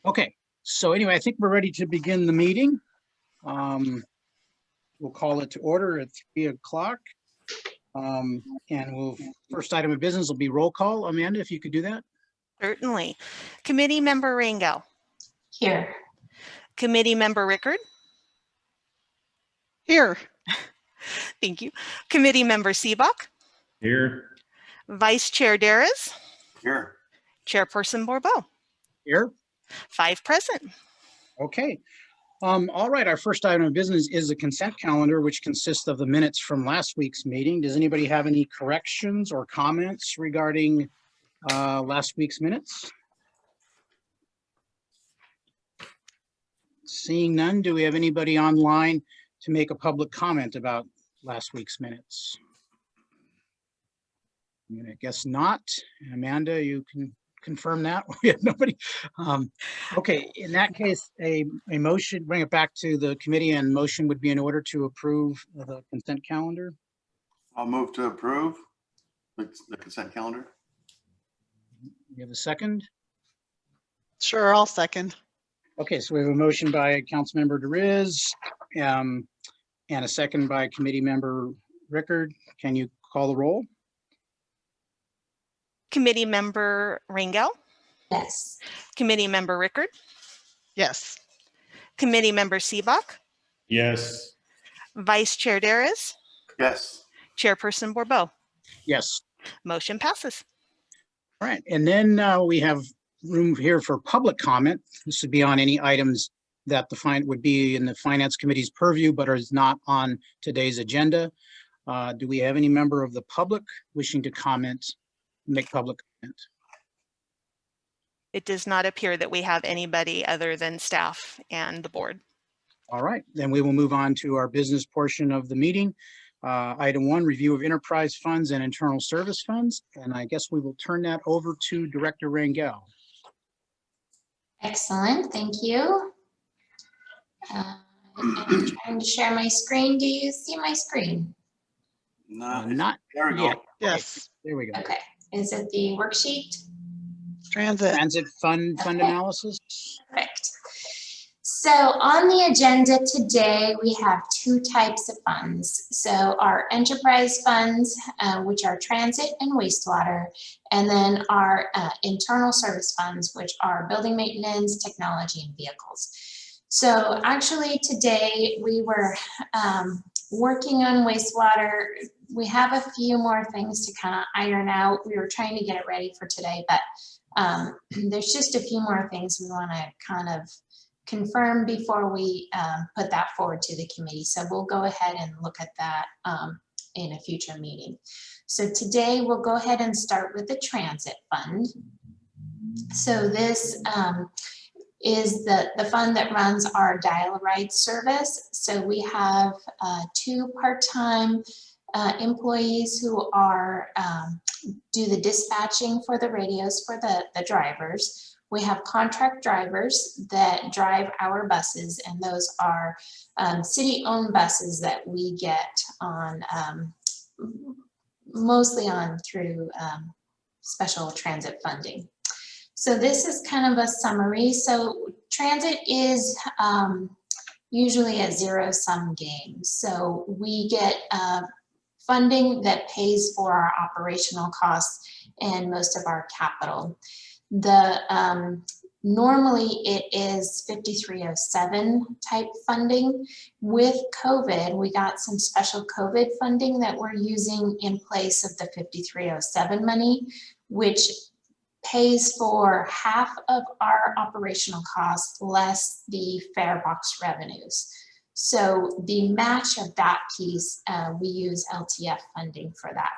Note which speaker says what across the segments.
Speaker 1: Okay, so anyway, I think we're ready to begin the meeting. We'll call it to order at 3 o'clock. And first item of business will be roll call. Amanda, if you could do that.
Speaker 2: Certainly. Committee Member Rangel.
Speaker 3: Here.
Speaker 2: Committee Member Rickard.
Speaker 4: Here.
Speaker 2: Thank you. Committee Member Seebach.
Speaker 5: Here.
Speaker 2: Vice Chair Darris.
Speaker 5: Here.
Speaker 2: Chairperson Bourbeau.
Speaker 1: Here.
Speaker 2: 5 present.
Speaker 1: Okay. All right, our first item of business is the consent calendar, which consists of the minutes from last week's meeting. Does anybody have any corrections or comments regarding last week's minutes? Seeing none, do we have anybody online to make a public comment about last week's minutes? I guess not. Amanda, you can confirm that. We have nobody. Okay, in that case, a motion, bring it back to the committee, and motion would be in order to approve the consent calendar.
Speaker 5: I'll move to approve the consent calendar.
Speaker 1: You have a second?
Speaker 4: Sure, I'll second.
Speaker 1: Okay, so we have a motion by Councilmember Darris, and a second by Committee Member Rickard. Can you call the roll?
Speaker 2: Committee Member Rangel.
Speaker 3: Yes.
Speaker 2: Committee Member Rickard.
Speaker 4: Yes.
Speaker 2: Committee Member Seebach.
Speaker 5: Yes.
Speaker 2: Vice Chair Darris.
Speaker 5: Yes.
Speaker 2: Chairperson Bourbeau.
Speaker 1: Yes.
Speaker 2: Motion passes.
Speaker 1: All right, and then we have room here for public comment. This would be on any items that would be in the Finance Committee's purview, but is not on today's agenda. Do we have any member of the public wishing to comment, make public comment?
Speaker 2: It does not appear that we have anybody other than staff and the board.
Speaker 1: All right, then we will move on to our business portion of the meeting. Item 1, review of enterprise funds and internal service funds. And I guess we will turn that over to Director Rangel.
Speaker 3: Excellent, thank you. I'm trying to share my screen. Do you see my screen?
Speaker 5: No,
Speaker 1: Not
Speaker 5: there we go.
Speaker 1: yet.
Speaker 4: Yes.
Speaker 1: There we go.
Speaker 3: Okay, is it the worksheet?
Speaker 1: Transit fund analysis.
Speaker 3: Perfect. So on the agenda today, we have 2 types of funds. So our enterprise funds, which are transit and wastewater, and then our internal service funds, which are building maintenance, technology, and vehicles. So actually today we were working on wastewater. We have a few more things to kind of iron out. We were trying to get it ready for today, but there's just a few more things we want to kind of confirm before we put that forward to the committee. So we'll go ahead and look at that in a future meeting. So today we'll go ahead and start with the transit fund. So this is the fund that runs our dial-a-ride service. So we have 2 part-time employees who are do the dispatching for the radios for the drivers. We have contract drivers that drive our buses, and those are city-owned buses that we get on mostly on through special transit funding. So this is kind of a summary. So transit is usually a zero-sum game. So we get funding that pays for our operational costs and most of our capital. Normally it is 5307 type funding. With COVID, we got some special COVID funding that we're using in place of the 5307 money, which pays for half of our operational costs less the fare box revenues. So the match of that piece, we use LTF funding for that.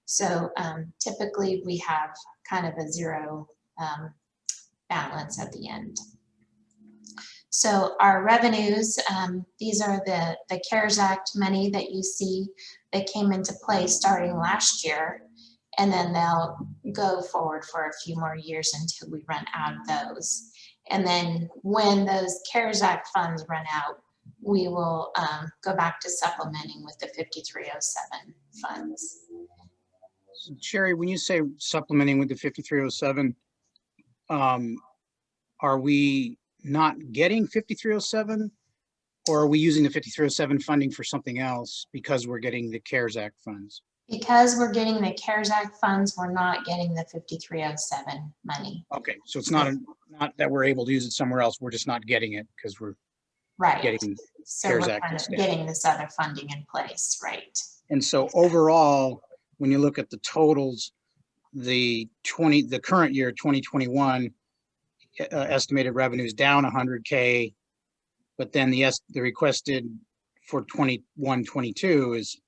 Speaker 3: So typically we have kind of a zero balance at the end. So our revenues, these are the CARES Act money that you see that came into play starting last year, and then they'll go forward for a few more years until we run out of those. And then when those CARES Act funds run out, we will go back to supplementing with the 5307 funds.
Speaker 1: So Sherry, when you say supplementing with the 5307, are we not getting 5307? Or are we using the 5307 funding for something else because we're getting the CARES Act funds?
Speaker 3: Because we're getting the CARES Act funds, we're not getting the 5307 money.
Speaker 1: Okay, so it's not that we're able to use it somewhere else. We're just not getting it because we're
Speaker 3: Right.
Speaker 1: getting
Speaker 3: So
Speaker 1: CARES
Speaker 3: we're
Speaker 1: Act
Speaker 3: kind of
Speaker 1: instead.
Speaker 3: getting this other funding in place, right?
Speaker 1: And so overall, when you look at the totals, the current year, 2021, estimated revenue is down 100K, but then the requested for 21-22 is,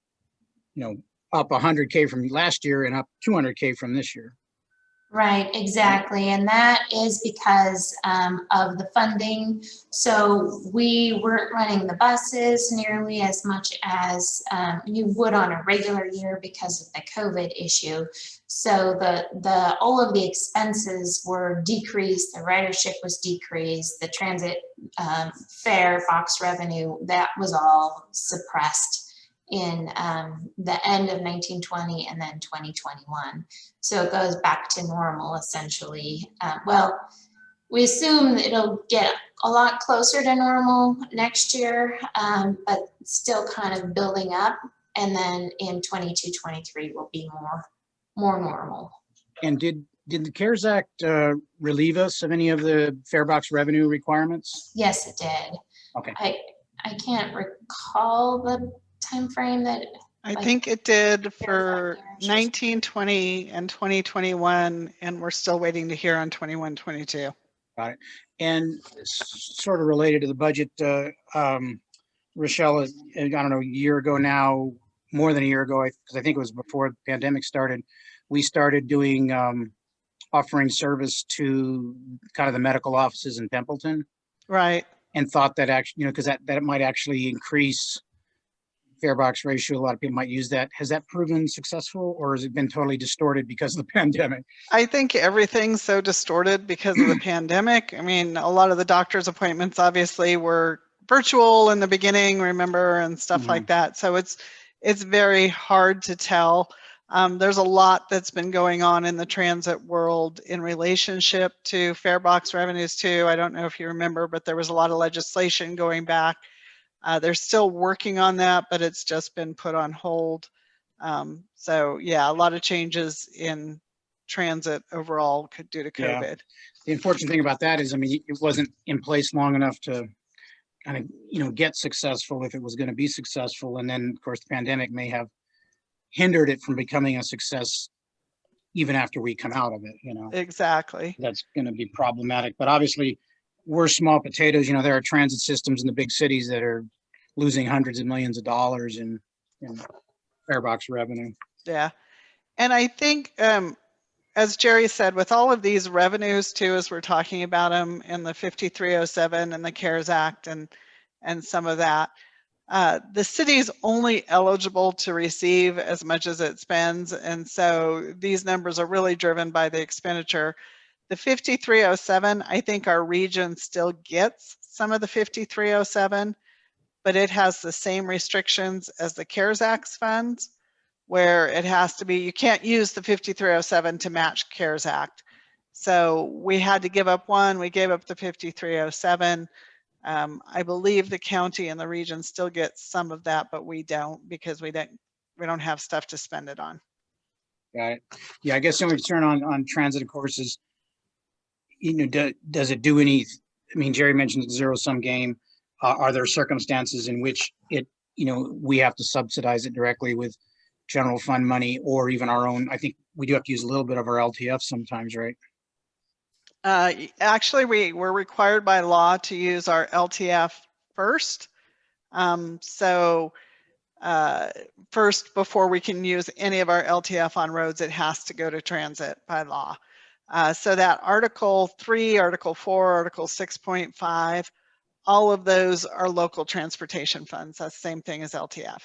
Speaker 1: up 100K from last year and up 200K from this year.
Speaker 3: Right, exactly. And that is because of the funding. So we weren't running the buses nearly as much as you would on a regular year because of the COVID issue. So all of the expenses were decreased, the ridership was decreased, the transit fare box revenue, that was all suppressed in the end of 1920 and then 2021. So it goes back to normal essentially. Well, we assume that it'll get a lot closer to normal next year, but still kind of building up. And then in 22-23 will be more normal.
Speaker 1: And did the CARES Act relieve us of any of the fare box revenue requirements?
Speaker 3: Yes, it did.
Speaker 1: Okay.
Speaker 3: I can't recall the time frame that
Speaker 4: I
Speaker 3: Like,
Speaker 4: think it did for
Speaker 3: years.
Speaker 4: 1920 and 2021, and we're still waiting to hear on 21-22.
Speaker 1: Got it. And sort of related to the budget, Rochelle, I don't know, a year ago now, more than a year ago, because I think it was before the pandemic started, we started doing offering service to kind of the medical offices in Templeton,
Speaker 4: Right.
Speaker 1: and thought that actually, because that it might actually increase fare box ratio. A lot of people might use that. Has that proven successful, or has it been totally distorted because of the pandemic?
Speaker 4: I think everything's so distorted because of the pandemic. I mean, a lot of the doctor's appointments obviously were virtual in the beginning, remember, and stuff like that. So it's very hard to tell. There's a lot that's been going on in the transit world in relationship to fare box revenues too. I don't know if you remember, but there was a lot of legislation going back. They're still working on that, but it's just been put on hold. So yeah, a lot of changes in transit overall due to COVID.
Speaker 1: Yeah. The unfortunate thing about that is, I mean, it wasn't in place long enough to kind of, get successful if it was going to be successful. And then, of course, the pandemic may have hindered it from becoming a success even after we come out of it,
Speaker 4: Exactly.
Speaker 1: That's going to be problematic. But obviously, we're small potatoes. There are transit systems in the big cities that are losing hundreds of millions of dollars in fare box revenue.
Speaker 4: Yeah. And I think, as Jerry said, with all of these revenues too, as we're talking about them in the 5307 and the CARES Act and some of that, the city is only eligible to receive as much as it spends. And so these numbers are really driven by the expenditure. The 5307, I think our region still gets some of the 5307, but it has the same restrictions as the CARES Act funds, where it has to be, you can't use the 5307 to match CARES Act. So we had to give up one, we gave up the 5307. I believe the county and the region still get some of that, but we don't, because we don't have stuff to spend it on.
Speaker 1: Got it. Yeah, I guess the only concern on transit, of course, is, does it do any, I mean, Jerry mentioned the zero-sum game. Are there circumstances in which we have to subsidize it directly with general fund money, or even our own? I think we do have to use a little bit of our LTF sometimes, right?
Speaker 4: Actually, we're required by law to use our LTF first. First, before we can use any of our LTF on roads, it has to go to transit by law. So that Article 3, Article 4, Article 6.5, all of those are local transportation funds. That's the same thing as LTF.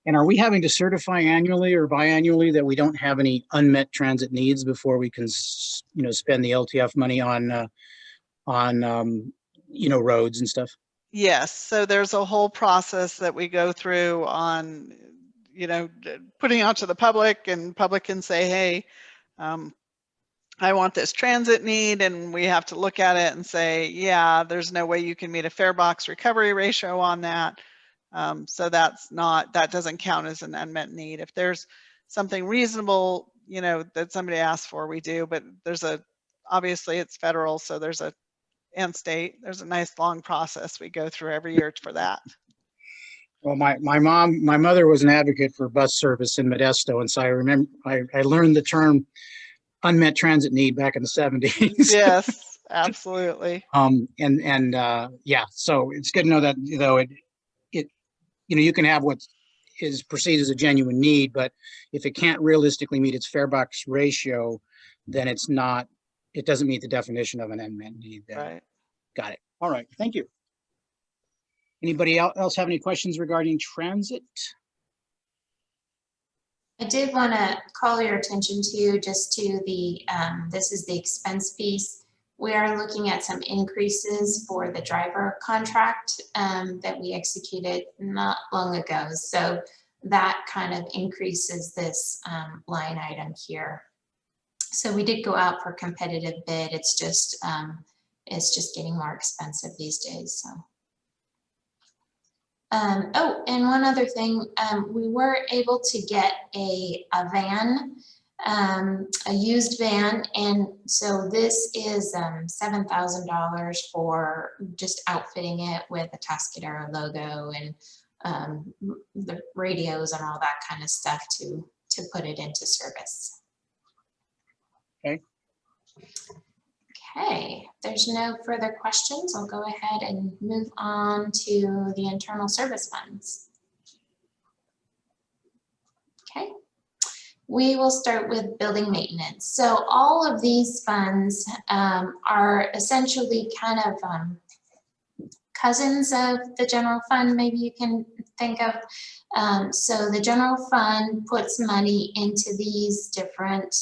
Speaker 1: And are we having to certify annually or biannually that we don't have any unmet transit needs before we can, spend the LTF money on roads and stuff?
Speaker 4: Yes. So there's a whole process that we go through on, putting out to the public, and public can say, hey, I want this transit need, and we have to look at it and say, yeah, there's no way you can meet a fare box recovery ratio on that. So that doesn't count as an unmet need. If there's something reasonable, you know, that somebody asked for, we do, but obviously it's federal, so and state, there's a nice long process we go through every year for that.
Speaker 1: Well, my mother was an advocate for bus service in Modesto, and so I remember I learned the term unmet transit need back in the 70s.
Speaker 4: Yes, absolutely.
Speaker 1: Yeah, so it's good to know that, though, you can have what is perceived as a genuine need, but if it can't realistically meet its fare box ratio, then it doesn't meet the definition of an unmet need. Then.
Speaker 4: Right.
Speaker 1: Got it. All right. Thank you. Anybody else have any questions regarding transit?
Speaker 3: I did want to call your attention to this is the expense piece. We are looking at some increases for the driver contract that we executed not long ago. So that kind of increases this line item here. So we did go out for competitive bid. It's just getting more expensive these days. So. Oh, and one other thing, we were able to get a van, a used van, and so this is $7,000 for just outfitting it with a Tascadero logo and the radios and all that kind of stuff to put it into service.
Speaker 1: Okay.
Speaker 3: Okay, if there's no further questions, I'll go ahead and move on to the internal service funds. Okay, we will start with building maintenance. So all of these funds are essentially kind of cousins of the general fund, maybe you can think of. So the general fund puts money into these different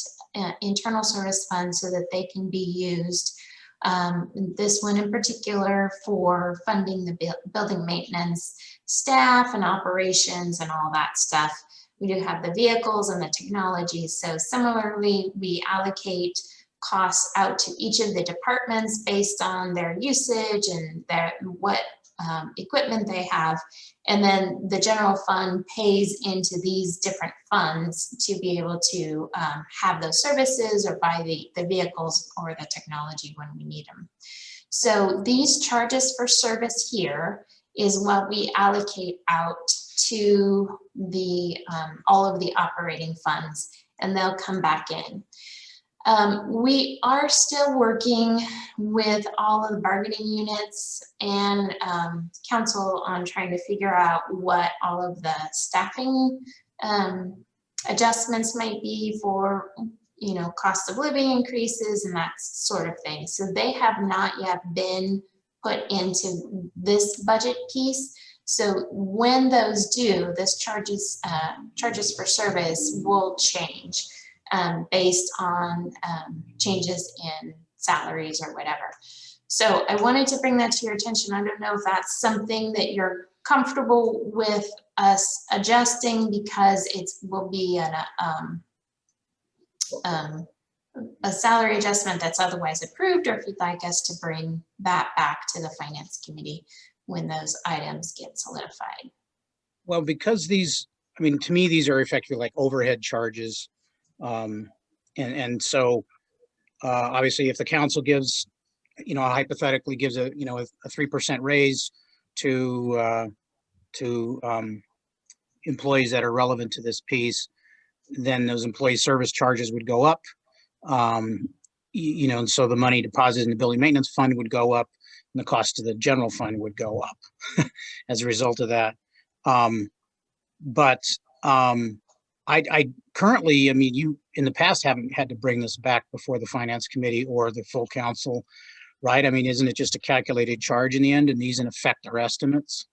Speaker 3: internal service funds so that they can be used. This one in particular for funding the building maintenance staff and operations and all that stuff. We do have the vehicles and the technology. So similarly, we allocate costs out to each of the departments based on their usage and what equipment they have. And then the general fund pays into these different funds to be able to have those services or buy the vehicles or the technology when we need them. So these charges for service here is what we allocate out to the all of the operating funds, and they'll come back in. We are still working with all of the bargaining units and council on trying to figure out what all of the staffing adjustments might be for, cost of living increases and that sort of thing. So they have not yet been put into this budget piece. So when those do, this charges for service will change. Based on changes in salaries or whatever. So I wanted to bring that to your attention. I don't know if that's something that you're comfortable with us adjusting because it will be a salary adjustment that's otherwise approved, or if you'd like us to bring that back to the finance committee when those items get solidified.
Speaker 1: Well, because to me, these are effectively like overhead charges. So obviously if the council gives, hypothetically gives a 3% raise to employees that are relevant to this piece, then those employee service charges would go up. And so the money deposited in the building maintenance fund would go up and the cost of the general fund would go up as a result of that. I currently, you in the past haven't had to bring this back before the finance committee or the full council, right? Isn't it just a calculated charge in the end, and these in effect are estimates?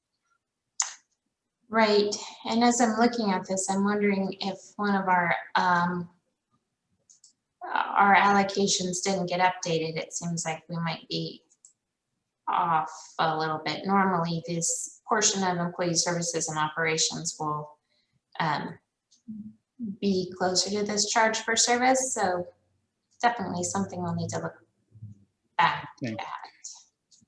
Speaker 3: Right, and as I'm looking at this, I'm wondering if one of our allocations didn't get updated. It seems like we might be off a little bit. Normally, this portion of employee services and operations will be closer to this charge for service. So definitely something we'll need to look back
Speaker 1: Okay.
Speaker 3: at.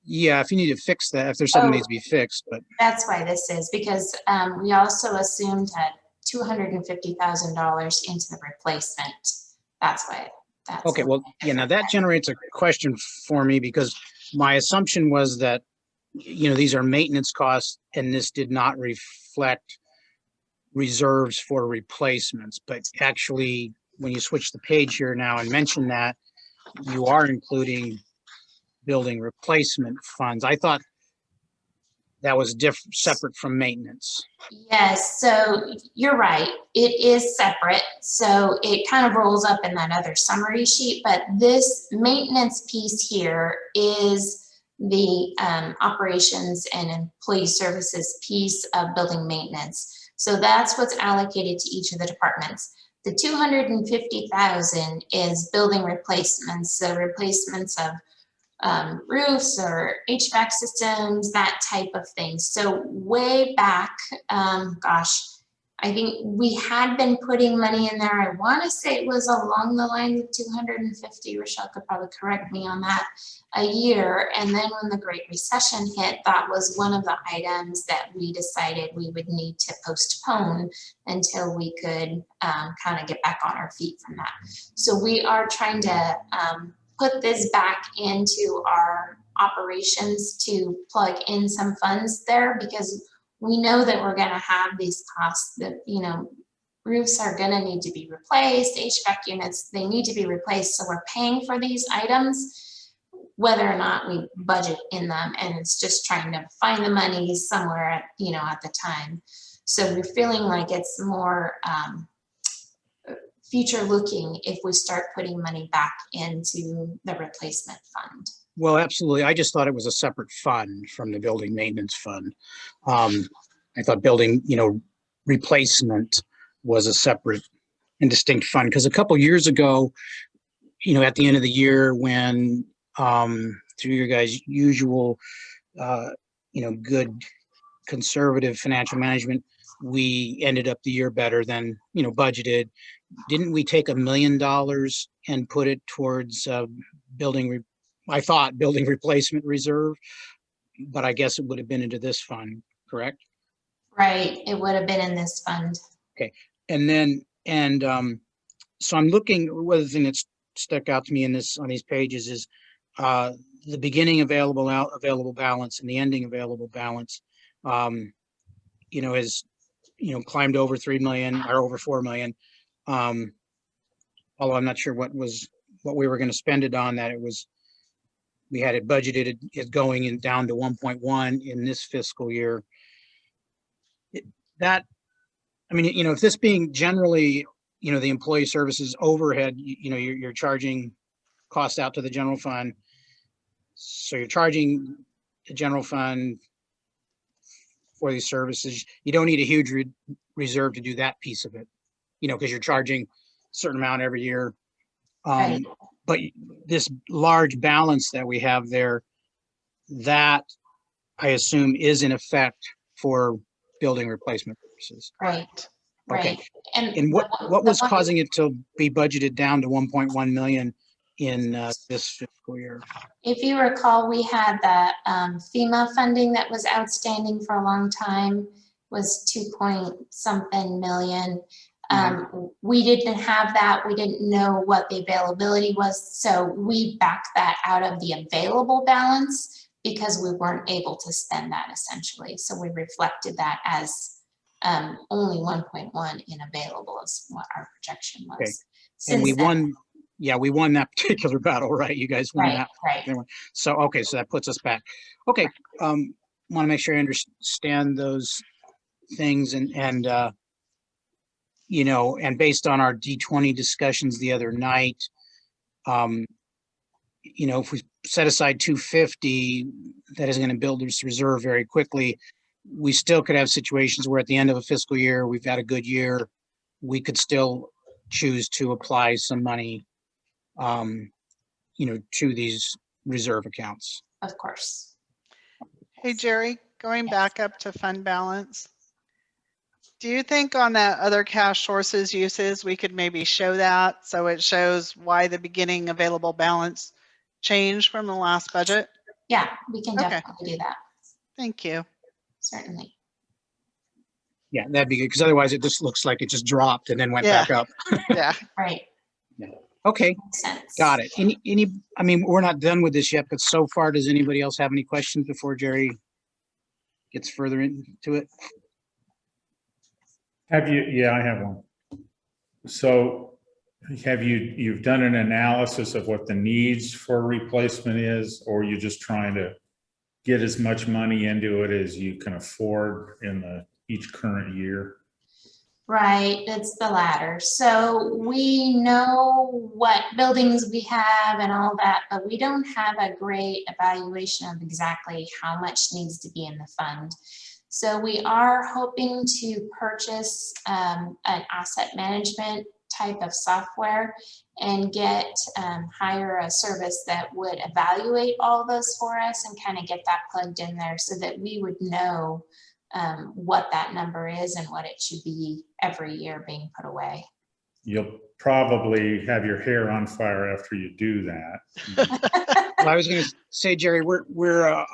Speaker 1: Yeah, if you need to fix that, if there's something that
Speaker 3: Oh.
Speaker 1: needs to be fixed, but
Speaker 3: That's why this is, because we also assumed that $250,000 into the replacement. That's why. That's
Speaker 1: okay, well, yeah, now that generates a question for me because my assumption was that, these are maintenance costs and this did not reflect reserves for replacements, but actually, when you switch the page here now and mention that, you are including building replacement funds. I thought that was separate from maintenance.
Speaker 3: Yes, so you're right. It is separate. So it kind of rolls up in that other summary sheet, but this maintenance piece here is the operations and employee services piece of building maintenance. So that's what's allocated to each of the departments. The 250,000 is building replacements, so replacements of roofs or HVAC systems, that type of thing. So way back, gosh, I think we had been putting money in there. I want to say it was along the lines of 250. Rochelle could probably correct me on that, a year. And then when the Great Recession hit, that was one of the items that we decided we would need to postpone until we could kind of get back on our feet from that. So we are trying to put this back into our operations to plug in some funds there, because we know that we're going to have these costs that, roofs are going to need to be replaced, HVAC units, they need to be replaced. So we're paying for these items, whether or not we budget in them. And it's just trying to find the money somewhere at, at the time. So we're feeling like it's more future looking if we start putting money back into the replacement fund.
Speaker 1: Well, absolutely. I just thought it was a separate fund from the building maintenance fund. I thought building, replacement was a separate and distinct fund, because a couple years ago, at the end of the year when through your guys' usual, good conservative financial management, we ended up the year better than, budgeted. Didn't we take $1 million and put it towards building replacement reserve? But I guess it would have been into this fund, correct?
Speaker 3: Right, it would have been in this fund.
Speaker 1: Okay, so I'm looking. One of the thing that's stuck out to me on these pages is the beginning available balance and the ending available balance. Has climbed over 3 million or over 4 million. Although I'm not sure what we were going to spend it on. We had it budgeted it going in down to 1.1 in this fiscal year. If this being generally, the employee services overhead, you're charging costs out to the general fund. So you're charging the general fund for these services. You don't need a huge reserve to do that piece of it, because you're charging a certain amount every year.
Speaker 3: Right.
Speaker 1: But this large balance that we have there, that I assume is in effect for building replacement purposes.
Speaker 3: Right.
Speaker 1: Okay.
Speaker 3: Right.
Speaker 1: And what was causing it to be budgeted down to 1.1 million in this fiscal year?
Speaker 3: If you recall, we had the FEMA funding that was outstanding for a long time, was 2-point-something million. We didn't have that. We didn't know what the availability was. So we backed that out of the available balance because we weren't able to spend that essentially. So we reflected that as only 1.1 in available is what our projection was.
Speaker 1: Okay.
Speaker 3: Since
Speaker 1: and we
Speaker 3: then,
Speaker 1: won. Yeah, we won that particular battle, right? You guys won
Speaker 3: right,
Speaker 1: that.
Speaker 3: right.
Speaker 1: So, okay, so that puts us back. Okay, want to make sure I understand those things and based on our D20 discussions the other night, if we set aside 250, that is going to build this reserve very quickly. We still could have situations where at the end of a fiscal year, we've had a good year, we could still choose to apply some money to these reserve accounts.
Speaker 3: Of course.
Speaker 4: Hey, Jerry, going back up to fund balance. Do you think on that other cash sources uses, we could maybe show that so it shows why the beginning available balance changed from the last budget?
Speaker 3: Yeah, we can
Speaker 4: Okay.
Speaker 3: definitely do that,
Speaker 4: Thank you.
Speaker 3: certainly.
Speaker 1: Yeah, that'd be good, because otherwise it just looks like it just dropped and then went
Speaker 4: Yeah.
Speaker 1: back up.
Speaker 4: Yeah.
Speaker 3: Right,
Speaker 1: Okay,
Speaker 3: makes sense.
Speaker 1: got it. I mean, we're not done with this yet, but so far, does anybody else have any questions before Jerry gets further into it?
Speaker 6: Have you, yeah, I have one. So you've done an analysis of what the needs for replacement is, or you're just trying to get as much money into it as you can afford in each current year?
Speaker 3: Right, it's the latter. So we know what buildings we have and all that, but we don't have a great evaluation of exactly how much needs to be in the fund. So we are hoping to purchase an asset management type of software and hire a service that would evaluate all those for us and kind of get that plugged in there so that we would know what that number is and what it should be every year being put away.
Speaker 6: You'll probably have your hair on fire after you do that.
Speaker 1: Well, I was going to say, Jerry, we're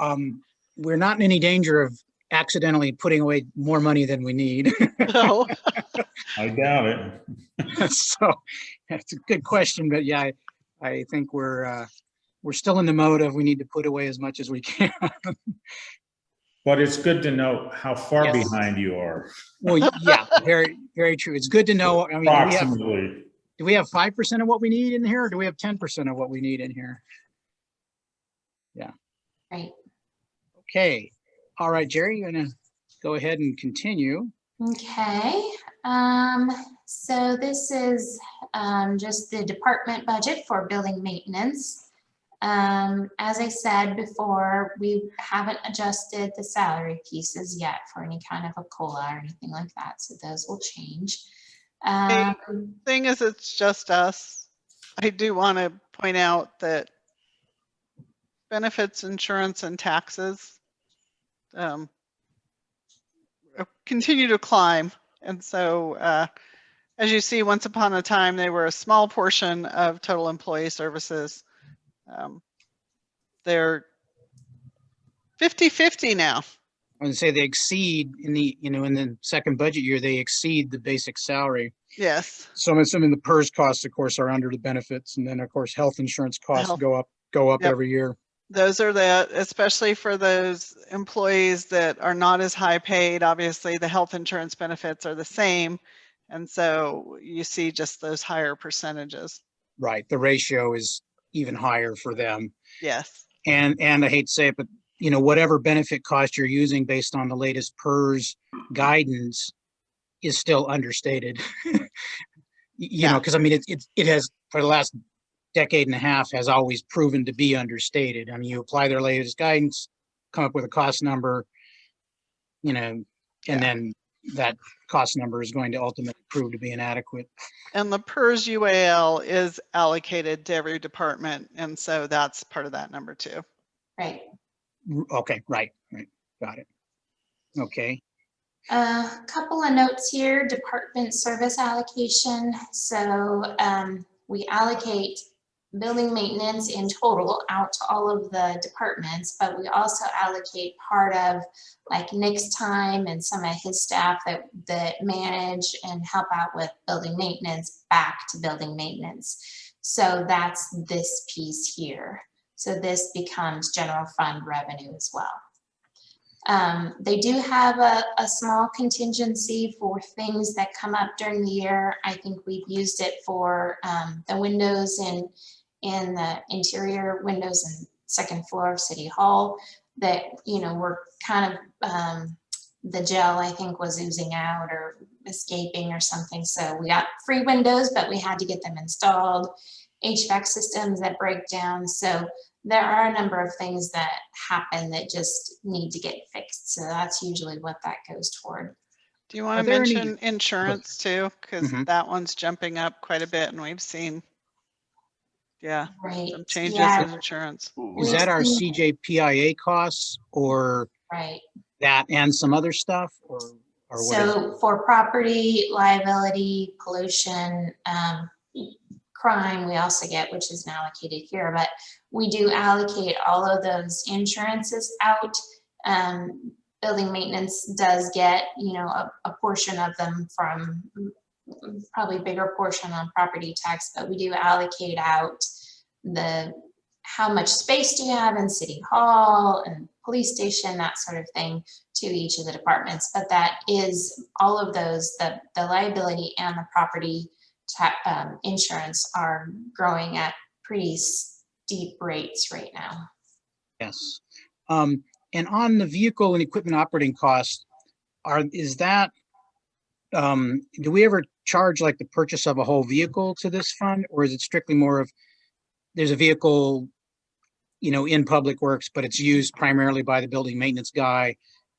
Speaker 1: not in any danger of accidentally putting away more money than we need.
Speaker 4: No.
Speaker 6: I doubt it.
Speaker 1: So that's a good question, but yeah, I think we're still in the mode of we need to put away as much as we can.
Speaker 6: But it's good to know how far
Speaker 1: Yes.
Speaker 6: behind you are.
Speaker 1: Well, yeah, very, very true. It's good to know. I mean,
Speaker 6: Approximately.
Speaker 1: do we have 5% of what we need in here, or do we have 10% of what we need in here? Yeah.
Speaker 3: Right.
Speaker 1: Okay. All right, Jerry, you're gonna go ahead and continue.
Speaker 3: Okay, so this is just the department budget for building maintenance. As I said before, we haven't adjusted the salary pieces yet for any kind of a COLA or anything like that, so those will change.
Speaker 4: Thing is, it's just us. I do want to point out that benefits, insurance, and taxes continue to climb. And so, as you see, once upon a time, they were a small portion of total employee services. They're 50-50 now.
Speaker 1: I would say they exceed in the second budget year, they exceed the basic salary.
Speaker 4: Yes.
Speaker 1: Some of the PERS costs, of course, are under the benefits, and then of course, health insurance costs
Speaker 4: Health.
Speaker 1: go up
Speaker 4: Yep.
Speaker 1: every year.
Speaker 4: Those are especially for those employees that are not as high paid. Obviously, the health insurance benefits are the same. And so you see just those higher percentages.
Speaker 1: Right. The ratio is even higher for them.
Speaker 4: Yes.
Speaker 1: And I hate to say it, but whatever benefit cost you're using based on the latest PERS guidance is still understated. Because I mean, it has for the last decade and a half has always proven to be understated. I mean, you apply their latest guidance, come up with a cost number, and then that cost number is going to ultimately prove to be inadequate.
Speaker 4: And the PERS UAL is allocated to every department. And so that's part of that number too.
Speaker 3: Right.
Speaker 1: Okay, right. Got it. Okay.
Speaker 3: A couple of notes here, department service allocation. So we allocate building maintenance in total out to all of the departments, but we also allocate part of like Nick's time and some of his staff that manage and help out with building maintenance back to building maintenance. So that's this piece here. So this becomes general fund revenue as well. They do have a small contingency for things that come up during the year. I think we've used it for the windows in the interior windows and second floor of City Hall that, were kind of, the gel I think was oozing out or escaping or something. So we got free windows, but we had to get them installed. HVAC systems that break down. So there are a number of things that happen that just need to get fixed. So that's usually what that goes toward.
Speaker 4: Do you want to mention insurance too? Because that one's jumping up quite a bit and we've seen,
Speaker 3: right.
Speaker 4: some changes in insurance.
Speaker 1: Is that our CJPIA costs or
Speaker 3: right.
Speaker 1: that and some other stuff? Or Or what is,
Speaker 3: So for property, liability, pollution, crime, we also get, which isn't allocated here, but we do allocate all of those insurances out. Building maintenance does get, you know, a portion of them from, probably bigger portion on property tax, but we do allocate out how much space do you have in city hall and police station, that sort of thing, to each of the departments. But that is all of those, the liability and the property insurance are growing at pretty steep rates right now.
Speaker 1: yes. And on the vehicle and equipment operating costs, is that, do we ever charge like the purchase of a whole vehicle to this fund, or is it strictly more of, there's a vehicle, you know, in public works, but it's used primarily by the building maintenance guy,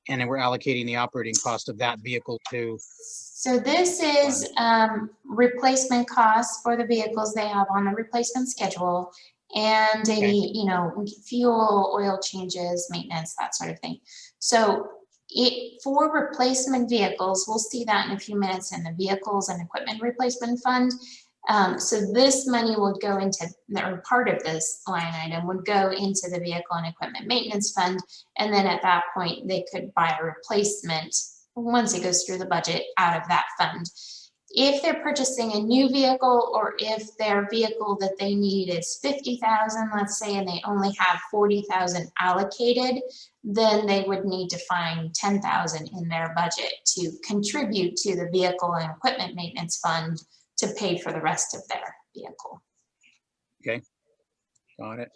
Speaker 1: and then we're allocating the operating cost of that vehicle to?
Speaker 3: So this is replacement costs for the vehicles they have on the replacement schedule, and any, you know, fuel, oil changes, maintenance, that sort of thing. So for replacement vehicles, we'll see that in a few minutes in the vehicles and equipment replacement fund. So this money would go into, or part of this line item would go into the vehicle and equipment maintenance fund. And then at that point, they could buy a replacement once it goes through the budget out of that fund. If they're purchasing a new vehicle, or if their vehicle that they need is 50,000, let's say, and they only have 40,000 allocated, then they would need to find 10,000 in their budget to contribute to the vehicle and equipment maintenance fund to pay for the rest of their vehicle.
Speaker 1: Okay, got it.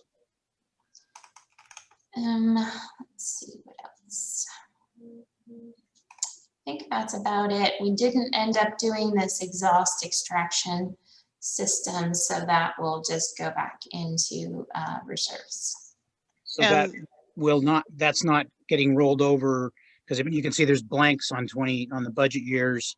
Speaker 3: Let's see what else. I think that's about it. We didn't end up doing this exhaust extraction system, so that will just go back into reserves.
Speaker 1: So that
Speaker 4: And-
Speaker 1: will not, that's not getting rolled over, because you can see there's blanks on the budget years.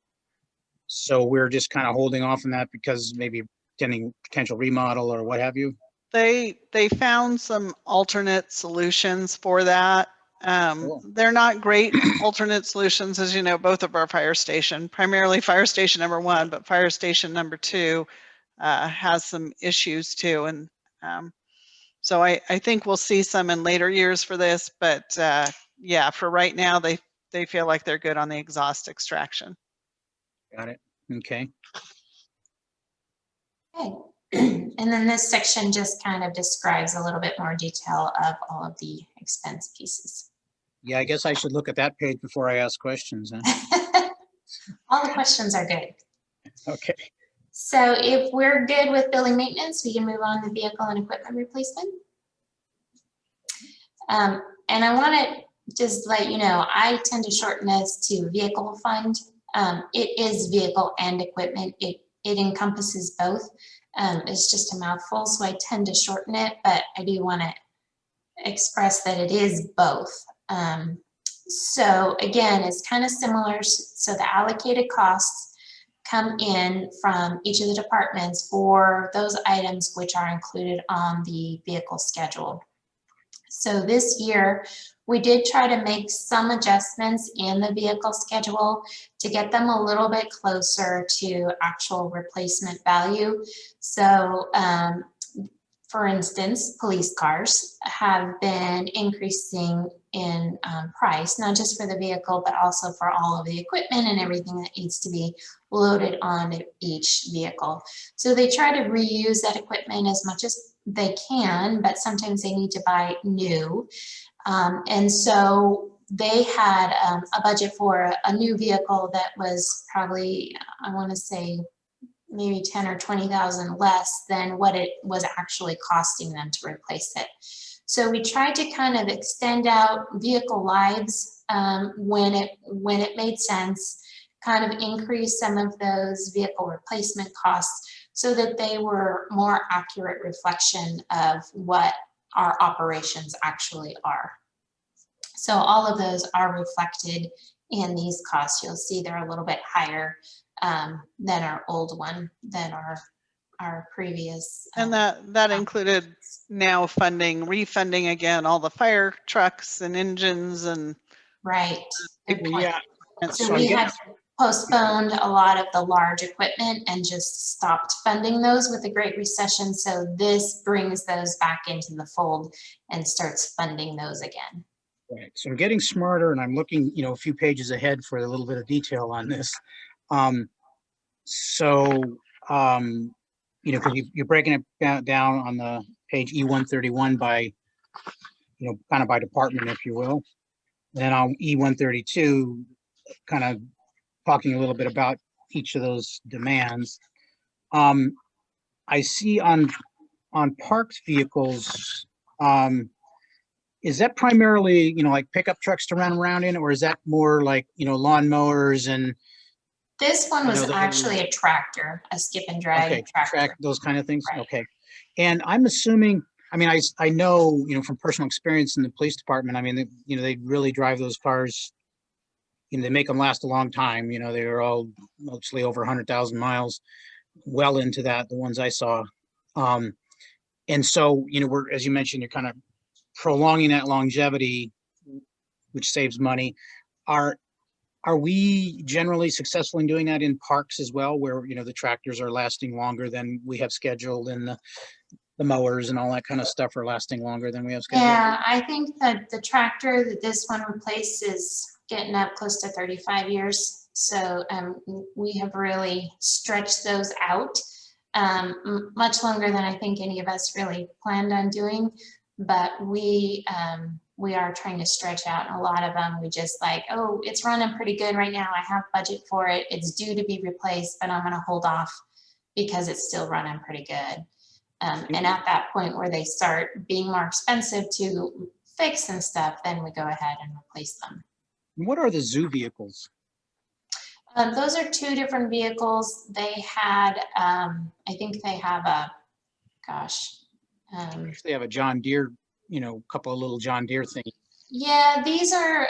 Speaker 1: So we're just kind of holding off on that because maybe getting potential remodel or what have you.
Speaker 4: They found some alternate solutions for that.
Speaker 1: Cool.
Speaker 4: They're not great alternate solutions, as you know, both of our fire station, primarily fire station number 1, but fire station number 2 has some issues too. And so I think we'll see some in later years for this, but yeah, for right now, they feel like they're good on the exhaust extraction.
Speaker 1: Got it. Okay.
Speaker 3: Okay. And then this section just kind of describes a little bit more detail of all of the expense pieces.
Speaker 1: Yeah, I guess I should look at that page before I ask questions. Huh?
Speaker 3: All the questions are good.
Speaker 1: Okay.
Speaker 3: So if we're good with building maintenance, we can move on to vehicle and equipment replacement. And I want to just let you know, I tend to shorten this to vehicle fund. It is vehicle and equipment. It encompasses both. It's just a mouthful, so I tend to shorten it, but I do want to express that it is both. So again, it's kind of similar. So the allocated costs come in from each of the departments for those items which are included on the vehicle schedule. So this year, we did try to make some adjustments in the vehicle schedule to get them a little bit closer to actual replacement value. So for instance, police cars have been increasing in price, not just for the vehicle, but also for all of the equipment and everything that needs to be loaded on each vehicle. So they try to reuse that equipment as much as they can, but sometimes they need to buy new. And so they had a budget for a new vehicle that was probably, I want to say, maybe 10 or 20,000 less than what it was actually costing them to replace it. So we tried to kind of extend out vehicle lives when it made sense, kind of increase some of those vehicle replacement costs so that they were more accurate reflection of what our operations actually are. So all of those are reflected in these costs. You'll see they're a little bit higher than our old one, than our previous.
Speaker 4: And that included now refunding again all the fire trucks and engines and.
Speaker 3: Right. Good point.
Speaker 1: Yeah,
Speaker 3: So
Speaker 1: I'm
Speaker 3: we
Speaker 1: getting-
Speaker 3: had postponed a lot of the large equipment and just stopped funding those with the Great Recession. So this brings those back into the fold and starts funding those again.
Speaker 1: Right, so I'm getting smarter and I'm looking, a few pages ahead for a little bit of detail on this. Because you're breaking it down on the page E131 by, kind of by department, if you will. Then on E132, kind of talking a little bit about each of those demands. I see on parked vehicles, is that primarily, like pickup trucks to run around in, or is that more like, lawn mowers and
Speaker 3: This one was
Speaker 1: the-
Speaker 3: actually a tractor, a skip and drag
Speaker 1: okay,
Speaker 3: tractor.
Speaker 1: those kind of things?
Speaker 3: Right.
Speaker 1: Okay. And I'm assuming, I know, from personal experience in the police department, they really drive those cars, they make them last a long time, they are all mostly over 100,000 miles, well into that, the ones I saw. And so, as you mentioned, you're kind of prolonging that longevity, which saves money. Are we generally successful in doing that in parks as well, where, the tractors are lasting longer than we have scheduled, and the mowers and all that kind of stuff are lasting longer than we have scheduled?
Speaker 3: Yeah, I think that the tractor that this one replaced is getting up close to 35 years. So we have really stretched those out much longer than I think any of us really planned on doing. But we are trying to stretch out a lot of them. We just oh, it's running pretty good right now. I have budget for it. It's due to be replaced, but I'm going to hold off because it's still running pretty good. And at that point where they start being more expensive to fix and stuff, then we go ahead and replace them.
Speaker 1: What are the zoo vehicles?
Speaker 3: Those are two different vehicles. They had, I think they have a, gosh.
Speaker 1: They have a John Deere, couple of little John Deere things.
Speaker 3: Yeah, these are,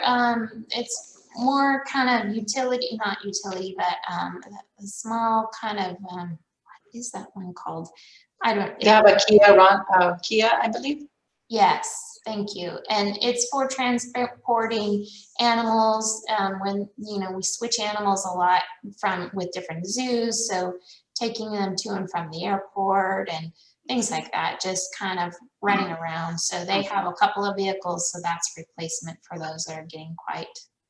Speaker 3: it's more kind of utility, not utility, but a small kind of, what is that one called? I don't.
Speaker 7: They have a Kia, I believe.
Speaker 3: Yes, thank you. And it's for transporting animals when, we switch animals a lot with different zoos. So taking them to and from the airport and things like that, just kind of running around. So they have a couple of vehicles. So that's replacement for those that are getting quite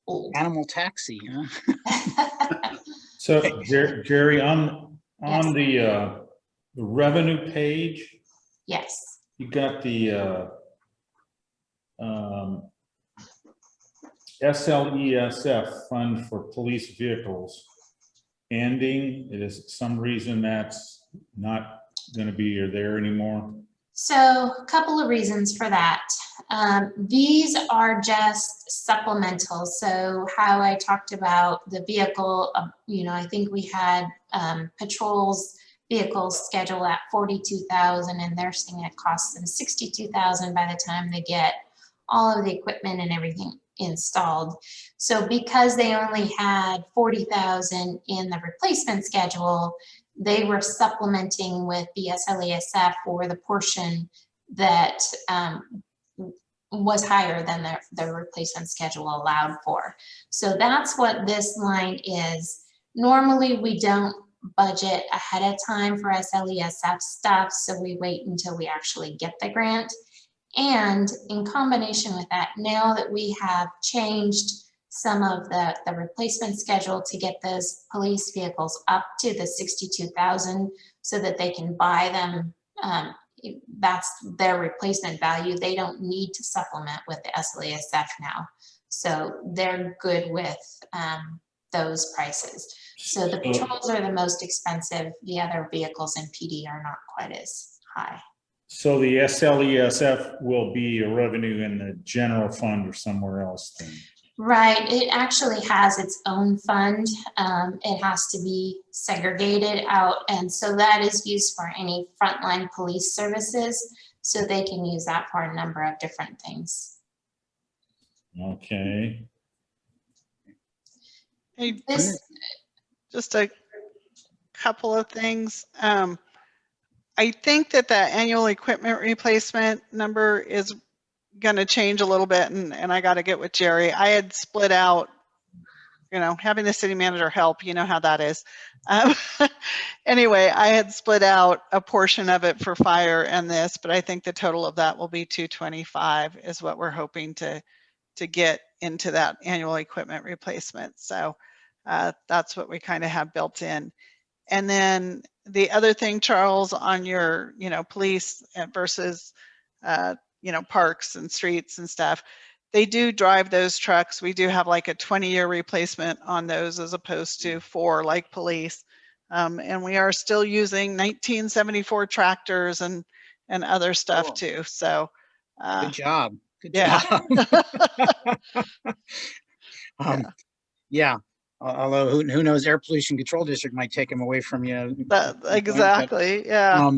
Speaker 3: old.
Speaker 1: Animal taxi, huh?
Speaker 6: So Jerry, on
Speaker 3: Yes.
Speaker 6: the revenue page,
Speaker 3: Yes.
Speaker 6: you got the SLESF Fund for Police Vehicles ending. It is some reason that's not going to be there anymore.
Speaker 3: So a couple of reasons for that. These are just supplemental. So how I talked about the vehicle, I think we had patrols vehicles scheduled at 42,000 and they're saying it costs them 62,000 by the time they get all of the equipment and everything installed. So because they only had 40,000 in the replacement schedule, they were supplementing with the SLESF for the portion that was higher than the replacement schedule allowed for. So that's what this line is. Normally we don't budget ahead of time for SLESF stuff, so we wait until we actually get the grant. And in combination with that, now that we have changed some of the replacement schedule to get those police vehicles up to the 62,000 so that they can buy them, that's their replacement value. They don't need to supplement with the SLESF now. So they're good with those prices. So the patrols are the most expensive. The other vehicles in PD are not quite as high.
Speaker 6: So the SLESF will be a revenue in the general fund or somewhere else then?
Speaker 3: Right, it actually has its own fund. It has to be segregated out, and so that is used for any frontline police services. So they can use that for a number of different things.
Speaker 6: Okay.
Speaker 4: Hey,
Speaker 3: This,
Speaker 4: just a couple of things. I think that the annual equipment replacement number is going to change a little bit, and I got to get with Jerry. I had split out having the city manager help, you know how that is. Anyway, I had split out a portion of it for fire and this, but I think the total of that will be 225 is what we're hoping to get into that annual equipment replacement. So that's what we kind of have built in. And then the other thing, Charles, on your, police versus, parks and streets and stuff, they do drive those trucks. We do have like a 20-year replacement on those as opposed to 4 like police. And we are still using 1974 tractors and other stuff
Speaker 1: Cool.
Speaker 4: too. So
Speaker 1: Good job. Good
Speaker 4: yeah.
Speaker 1: job. Yeah. Although who knows, Air Pollution Control District might take them away from you.
Speaker 4: Exactly. Yeah.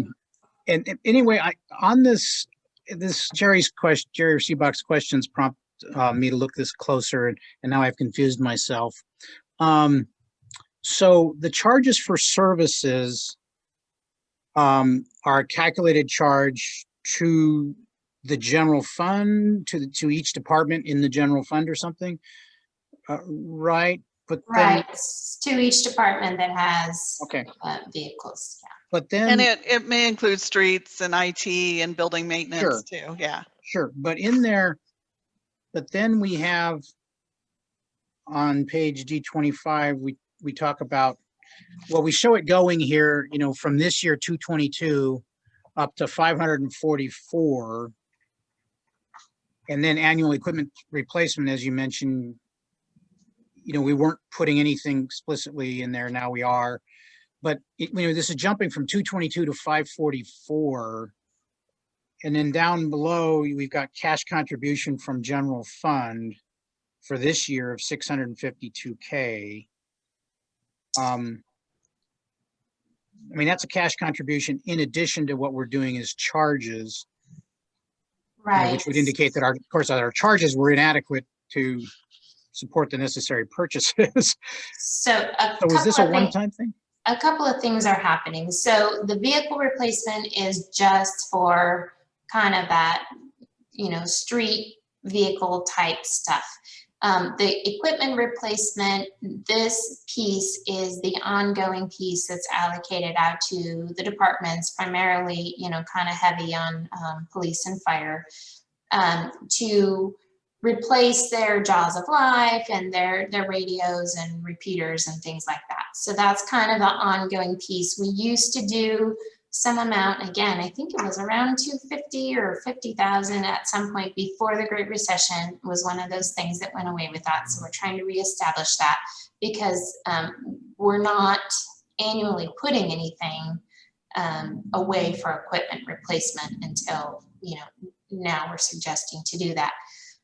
Speaker 1: And anyway, on this Jerry's question, Jerry Seebach's questions prompt me to look this closer, and now I've confused myself. So the charges for services are a calculated charge to the general fund, to each department in the general fund or something, right? But then,
Speaker 3: Right, it's to each department that has
Speaker 1: okay,
Speaker 3: vehicles, yeah.
Speaker 1: but then,
Speaker 4: And it may include streets and IT and building maintenance too. Yeah.
Speaker 1: sure, but in there, but then we have on page D25, we talk about, well, we show it going here, from this year 222 up to 544, and then annual equipment replacement, as you mentioned. We weren't putting anything explicitly in there. Now we are, but this is jumping from 222 to 544. And then down below, we've got cash contribution from general fund for this year of 652K. That's a cash contribution in addition to what we're doing as charges.
Speaker 3: Right.
Speaker 1: Which would indicate that of course, our charges were inadequate to support the necessary purchases.
Speaker 3: So
Speaker 1: is this a one-time thing?
Speaker 3: A couple of things are happening. So the vehicle replacement is just for kind of that, street vehicle type stuff. The equipment replacement, this piece is the ongoing piece that's allocated out to the departments, primarily, kind of heavy on police and fire, to replace their jaws of life and their radios and repeaters and things like that. So that's kind of the ongoing piece. We used to do some amount, again, I think it was around 250 or 50,000 at some point before the Great Recession was one of those things that went away with that. So we're trying to reestablish that because we're not annually putting anything away for equipment replacement until, now we're suggesting to do that.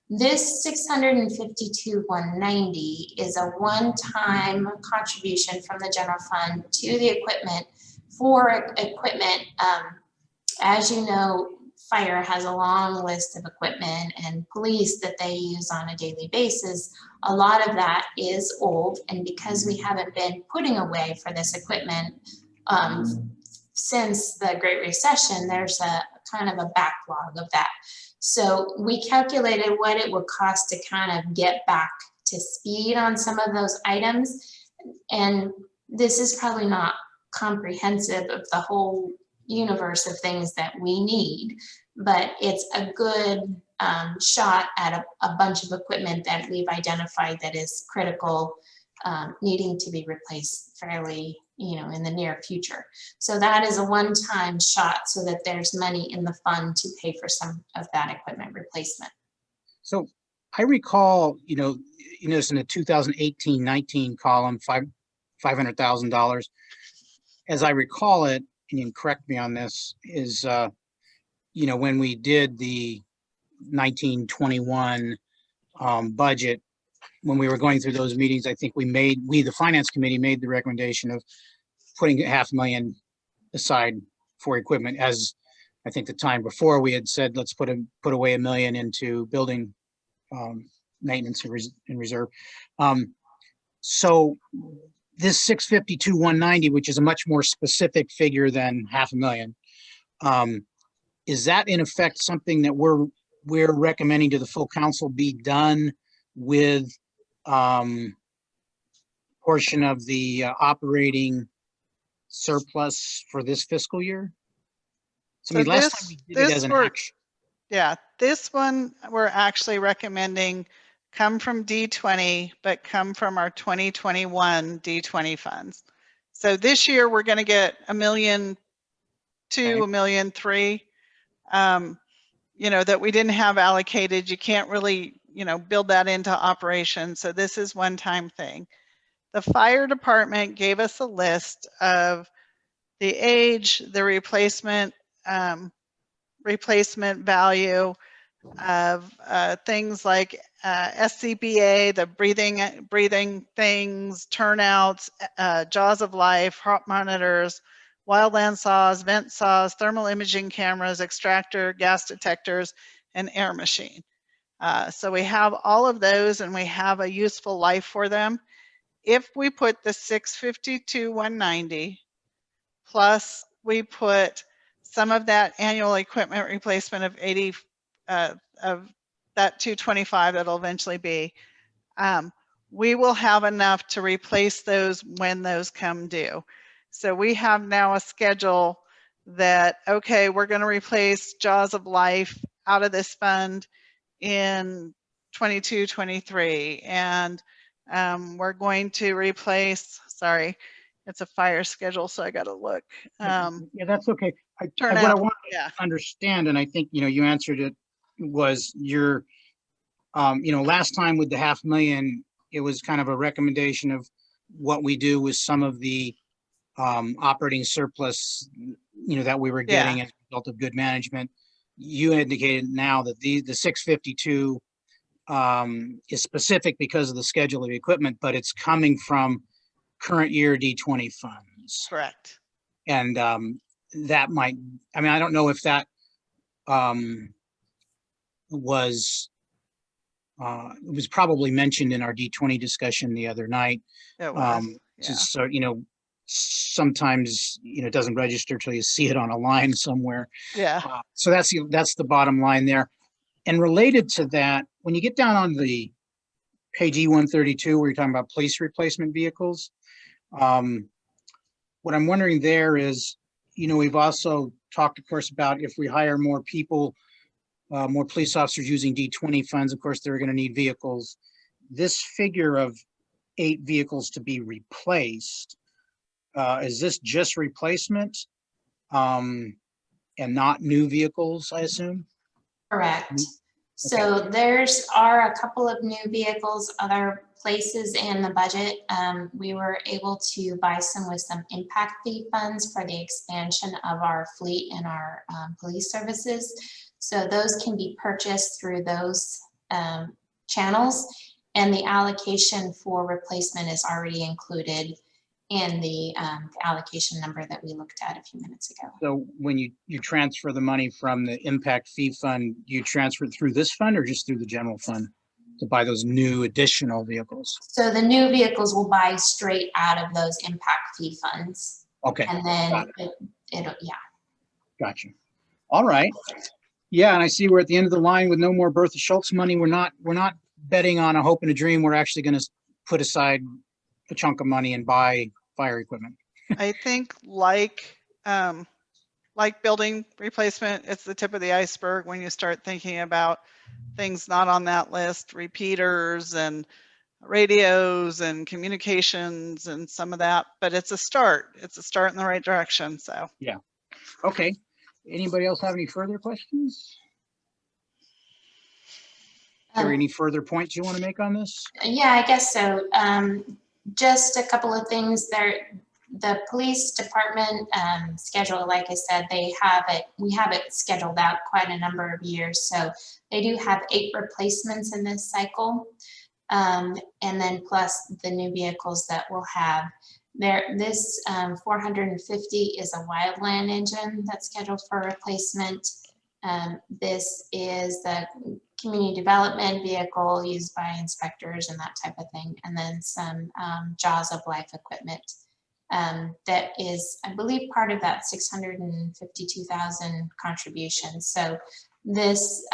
Speaker 3: This 652,190 is a one-time contribution from the general fund to the equipment for equipment. As you know, fire has a long list of equipment and police that they use on a daily basis. A lot of that is old, and because we haven't been putting away for this equipment since the Great Recession, there's a kind of a backlog of that. So we calculated what it would cost to kind of get back to speed on some of those items. And this is probably not comprehensive of the whole universe of things that we need, but it's a good shot at a bunch of equipment that we've identified that is critical, needing to be replaced fairly, in the near future. So that is a one-time shot so that there's money in the fund to pay for some of that equipment replacement.
Speaker 1: So I recall, in the 2018-19 column, $500,000. As I recall it, and you can correct me on this, is, when we did the 1921 budget, when we were going through those meetings, I think the finance committee made the recommendation of putting $500,000 aside for equipment, as I think the time before we had said, let's put away $1 million into building maintenance and reserve. So this 652,190, which is a much more specific figure than $500,000, is that in effect something that we're recommending to the full council be done with portion of the operating surplus for this fiscal year? So I mean,
Speaker 4: So
Speaker 1: last time we did it as an
Speaker 4: we're-
Speaker 1: action.
Speaker 4: Yeah, this one we're actually recommending come from D20, but come from our 2021 D20 funds. So this year we're going to get $1.2 million,
Speaker 1: Okay.
Speaker 4: $1.3 million, you know, that we didn't have allocated. You can't really, you know, build that into operation. So this is one-time thing. The fire department gave us a list of the age, the replacement value of things like SCBA, the breathing things, turnouts, jaws of life, heart monitors, wildland saws, vent saws, thermal imaging cameras, extractor, gas detectors, and air machine. So we have all of those and we have a useful life for them. If we put the 652,190 plus we put some of that annual equipment replacement of 80 of that 225 that'll eventually be, we will have enough to replace those when those come due. So we have now a schedule that, okay, we're going to replace Jaws of Life out of this fund in 22, 23. And we're going to replace, sorry, it's a fire schedule, so I got to look.
Speaker 1: Yeah, that's okay. What I
Speaker 4: Turnout,
Speaker 1: want
Speaker 4: yeah.
Speaker 1: to understand, and I think, you know, you answered it, was your, you know, last time with the $500,000, it was kind of a recommendation of what we do with some of the operating surplus, you know, that we were getting as a result of good management. You indicated now that the 652 is specific because of the schedule of equipment, but it's coming from current year D20 funds.
Speaker 4: Correct.
Speaker 1: And that might, I mean, I don't know if that was probably mentioned in our D20 discussion the other night.
Speaker 4: It was,
Speaker 1: So, you know, sometimes, you know, it doesn't register till you see it on a line somewhere.
Speaker 4: yeah.
Speaker 1: So that's the bottom line there. And related to that, when you get down on the page E132, where you're talking about police replacement vehicles, what I'm wondering there is, you know, we've also talked, of course, about if we hire more people, more police officers using D20 funds, of course, they're going to need vehicles. This figure of 8 vehicles to be replaced, is this just replacement and not new vehicles, I assume?
Speaker 3: Correct. So there's are a couple of new vehicles, other places in the budget. We were able to buy some with some impact fee funds for the expansion of our fleet and our police services. So those can be purchased through those channels, and the allocation for replacement is already included in the allocation number that we looked at a few minutes ago.
Speaker 1: So when you transfer the money from the impact fee fund, you transfer it through this fund or just through the general fund to buy those new additional vehicles?
Speaker 3: So the new vehicles will buy straight out of those impact fee funds.
Speaker 1: Okay.
Speaker 3: And then it'll, yeah.
Speaker 1: Gotcha. All right. Yeah, and I see we're at the end of the line with no more Bertha Schultz money. We're not betting on a hope and a dream. We're actually going to put aside a chunk of money and buy fire equipment.
Speaker 4: I think like building replacement, it's the tip of the iceberg when you start thinking about things not on that list, repeaters and radios and communications and some of that, but it's a start. It's a start in the right direction, so.
Speaker 1: Yeah. Okay. Anybody else have any further questions? Are there any further points you want to make on this?
Speaker 3: Yeah, I guess so. Just a couple of things there. The police department schedule, like I said, we have it scheduled out quite a number of years. So they do have 8 replacements in this cycle. And then plus the new vehicles that we'll have. This 450 is a wildland engine that's scheduled for replacement. This is the community development vehicle used by inspectors and that type of thing. And then some Jaws of Life equipment. That is, I believe, part of that 652,000 contribution. So this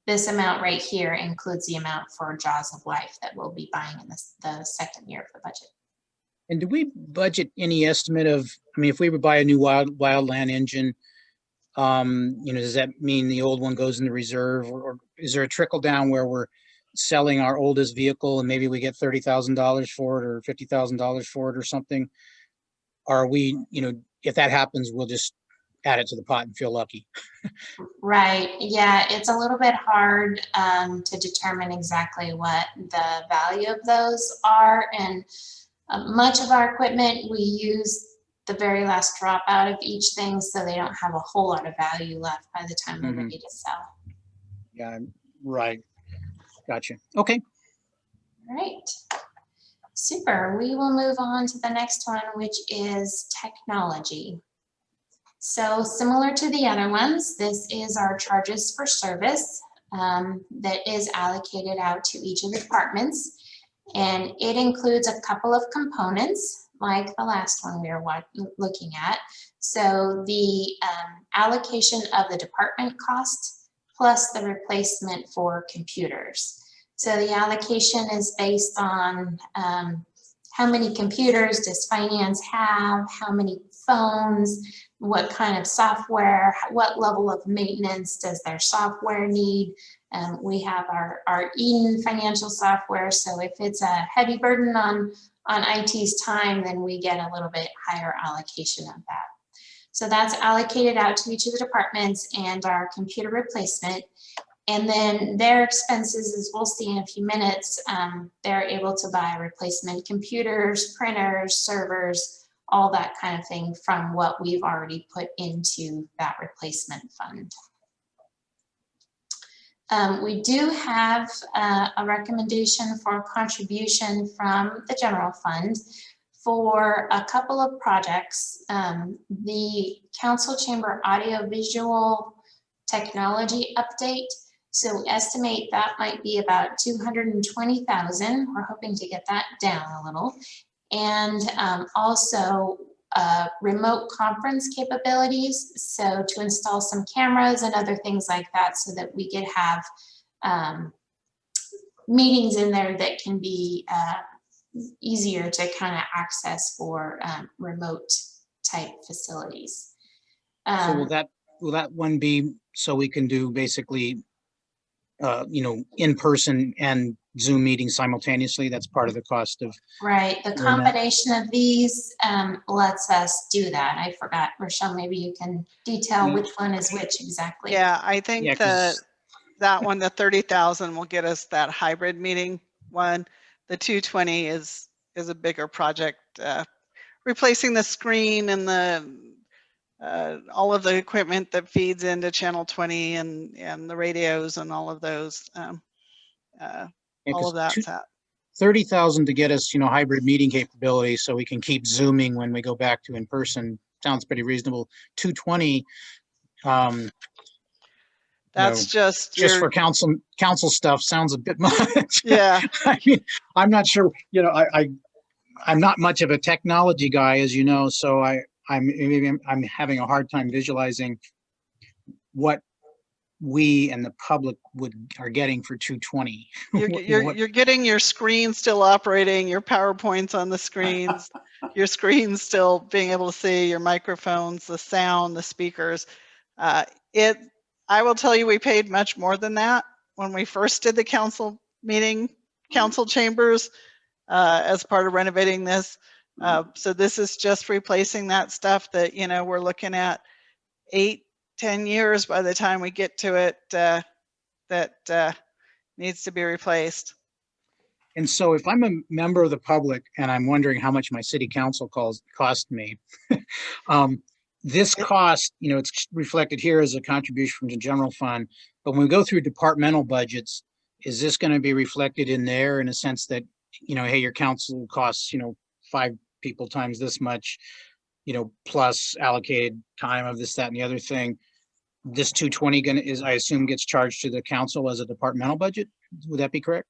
Speaker 3: this amount right here includes the amount for Jaws of Life that we'll be buying in the second year of the budget.
Speaker 1: And do we budget any estimate of, I mean, if we would buy a new wildland engine, does that mean the old one goes in the reserve, or is there a trickle down where we're selling our oldest vehicle and maybe we get $30,000 for it or $50,000 for it or something? Are we, if that happens, we'll just add it to the pot and feel lucky.
Speaker 3: Right. Yeah, it's a little bit hard to determine exactly what the value of those are. And much of our equipment, we use the very last drop out of each thing, so they don't have a whole lot of value left by the time we're ready to sell.
Speaker 1: Yeah, right. Gotcha. Okay.
Speaker 3: All right. Super. We will move on to the next one, which is technology. So similar to the other ones, this is our charges for service that is allocated out to each of the departments. And it includes a couple of components like the last one we were looking at. So the allocation of the department cost plus the replacement for computers. So the allocation is based on how many computers does finance have, how many phones, what kind of software, what level of maintenance does their software need. We have our Eden financial software, so if it's a heavy burden on IT's time, then we get a little bit higher allocation of that. So that's allocated out to each of the departments and our computer replacement. And then their expenses, as we'll see in a few minutes, they're able to buy replacement computers, printers, servers, all that kind of thing from what we've already put into that replacement fund. We do have a recommendation for contribution from the general fund for a couple of projects. The council chamber audiovisual technology update. So we estimate that might be about 220,000. We're hoping to get that down a little. And also remote conference capabilities. So to install some cameras and other things like that so that we could have meetings in there that can be easier to kind of access for remote type facilities.
Speaker 1: So will that one be so we can do basically in person and Zoom meetings simultaneously? That's part of the cost of.
Speaker 3: Right, the combination of these lets us do that. I forgot, Rochelle, maybe you can detail which one is which exactly.
Speaker 4: Yeah, I think that one, the 30,000 will get us that hybrid meeting one. The 220 is a bigger project, replacing the screen and the all of the equipment that feeds into channel 20 and the radios and all of those. All of that's at
Speaker 1: 30,000 to get us, hybrid meeting capability, so we can keep Zooming when we go back to in person. Sounds pretty reasonable. 220.
Speaker 4: That's just
Speaker 1: for council stuff sounds a bit much.
Speaker 4: Yeah.
Speaker 1: I mean, I'm not sure. I'm not much of a technology guy, as you know, so I'm having a hard time visualizing what we and the public are getting for 220.
Speaker 4: You're getting your screen still operating, your PowerPoints on the screens, your screens still being able to see, your microphones, the sound, the speakers. I will tell you, we paid much more than that when we first did the council chambers as part of renovating this. So this is just replacing that stuff that, we're looking at 8-10 years by the time we get to it that needs to be replaced.
Speaker 1: And so if I'm a member of the public and I'm wondering how much my city council cost me, this cost, it's reflected here as a contribution from the general fund, but when we go through departmental budgets, is this going to be reflected in there in a sense that, hey, your council costs, 5 people times this much, plus allocated time of this, that, and the other thing. This 220 I assume gets charged to the council as a departmental budget. Would that be correct?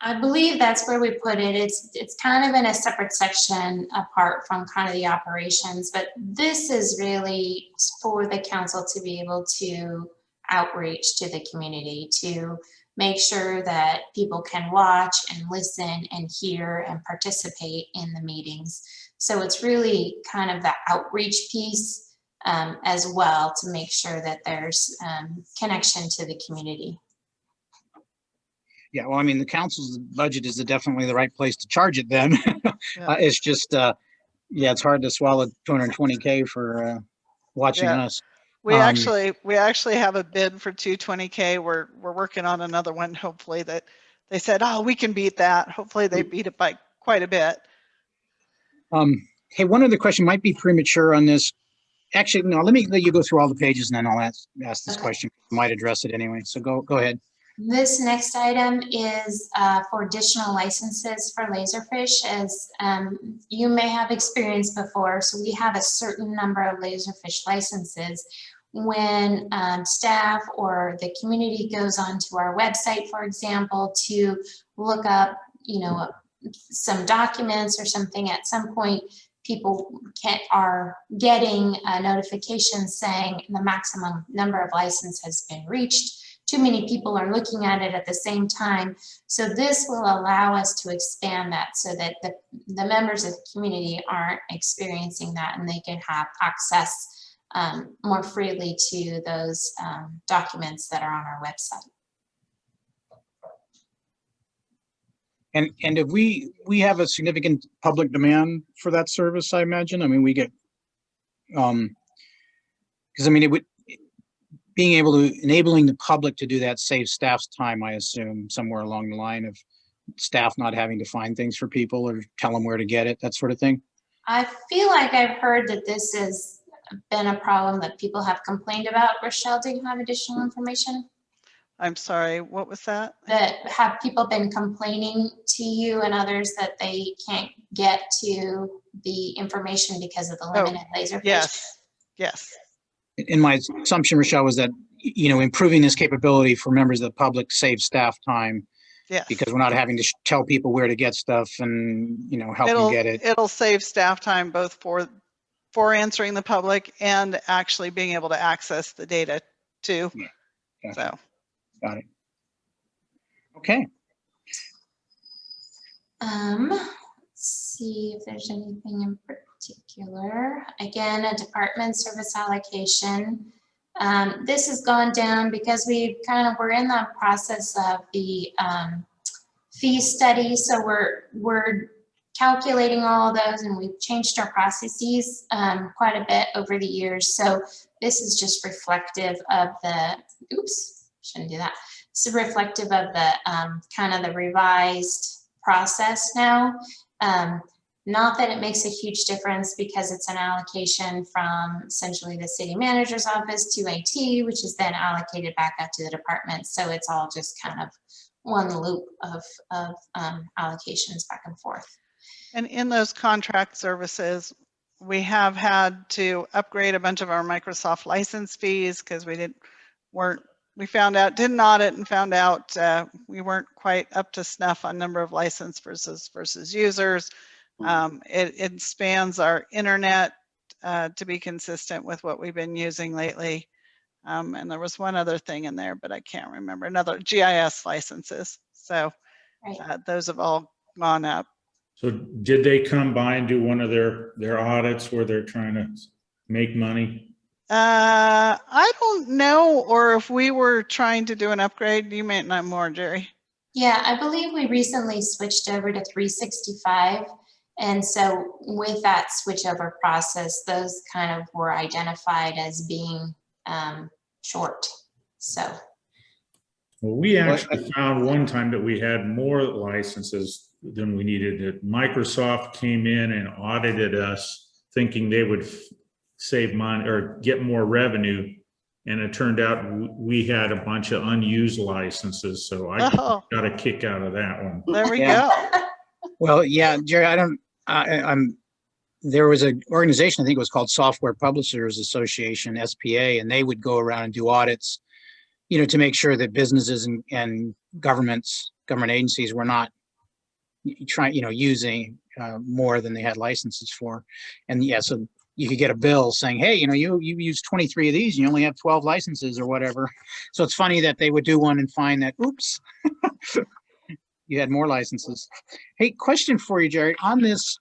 Speaker 3: I believe that's where we put it. It's kind of in a separate section apart from kind of the operations, but this is really for the council to be able to outreach to the community to make sure that people can watch and listen and hear and participate in the meetings. So it's really kind of the outreach piece as well, to make sure that there's connection to the community.
Speaker 1: Yeah, well, I mean, the council's budget is definitely the right place to charge it then.
Speaker 4: Yeah.
Speaker 1: It's just, yeah, it's hard to swallow 220K for watching
Speaker 4: Yeah.
Speaker 1: us.
Speaker 4: We actually have a bid for 220K. We're working on another one. Hopefully that they said, oh, we can beat that. Hopefully they beat it by quite a bit.
Speaker 1: Hey, one other question, might be premature on this. Actually, no, let me let you go through all the pages and then I'll ask this
Speaker 3: Okay.
Speaker 1: question. Might address it anyway. So go ahead.
Speaker 3: This next item is for additional licenses for laserfish. As you may have experienced before, so we have a certain number of laserfish licenses. When staff or the community goes onto our website, for example, to look up, you know, some documents or something, at some point people are getting a notification saying the maximum number of license has been reached. Too many people are looking at it at the same time. So this will allow us to expand that so that the members of the community aren't experiencing that, and they can have access more freely to those documents that are on our website.
Speaker 1: And if we have a significant public demand for that service, I imagine. I mean, we get, because I mean, it would, being able to, enabling the public to do that saves staff's time, I assume, somewhere along the line of staff not having to find things for people or tell them where to get it, that sort of thing.
Speaker 3: I feel like I've heard that this has been a problem that people have complained about. Rochelle, do you have additional information?
Speaker 4: I'm sorry, what was that?
Speaker 3: That have people been complaining to you and others that they can't get to the information because of the limited laserfish?
Speaker 4: Yes, yes.
Speaker 1: And my assumption, Rochelle, was that, you know, improving this capability for members of the public saves staff time.
Speaker 4: Yes.
Speaker 1: Because we're not having to tell people where to get stuff and, you know, help them get it.
Speaker 4: It'll save staff time both for answering the public and actually being able to access the data too.
Speaker 1: Yeah,
Speaker 4: So.
Speaker 1: Got it. Okay.
Speaker 3: Let's see if there's anything in particular. Again, a department service allocation. This has gone down because we're in the process of the fee study. So we're calculating all of those, and we've changed our processes quite a bit over the years. So this is just reflective of the, oops, shouldn't do that. It's reflective of the kind of the revised process now. Not that it makes a huge difference, because it's an allocation from essentially the city manager's office to AT, which is then allocated back out to the department. So it's all just kind of one loop of allocations back and forth.
Speaker 4: And in those contract services, we have had to upgrade a bunch of our Microsoft license fees because we didn't audit and found out we weren't quite up to snuff on number of license versus users. It spans our internet to be consistent with what we've been using lately. And there was one other thing in there, but I can't remember, another GIS licenses. So those have all gone up.
Speaker 6: So did they come by and do one of their audits where they're trying to make money?
Speaker 4: I don't know, or if we were trying to do an upgrade. You may know more, Jerry.
Speaker 3: Yeah, I believe we recently switched over to 365. And so with that switchover process, those kind of were identified as being short. So.
Speaker 6: Well, we actually found one time that we had more licenses than we needed. That Microsoft came in and audited us thinking they would save money or get more revenue. And it turned out we had a bunch of unused licenses. So I got a kick out of that one.
Speaker 4: There we go.
Speaker 1: Well, yeah, Jerry, there was an organization, I think it was called Software Publishers Association, SPA, and they would go around and do audits, you know, to make sure that businesses and government agencies were not using more than they had licenses for. And yeah, so you could get a bill saying, hey, you used 23 of these and you only have 12 licenses or whatever. So it's funny that they would do one and find that, oops, you had more licenses. Hey, question for you, Jerry, on this,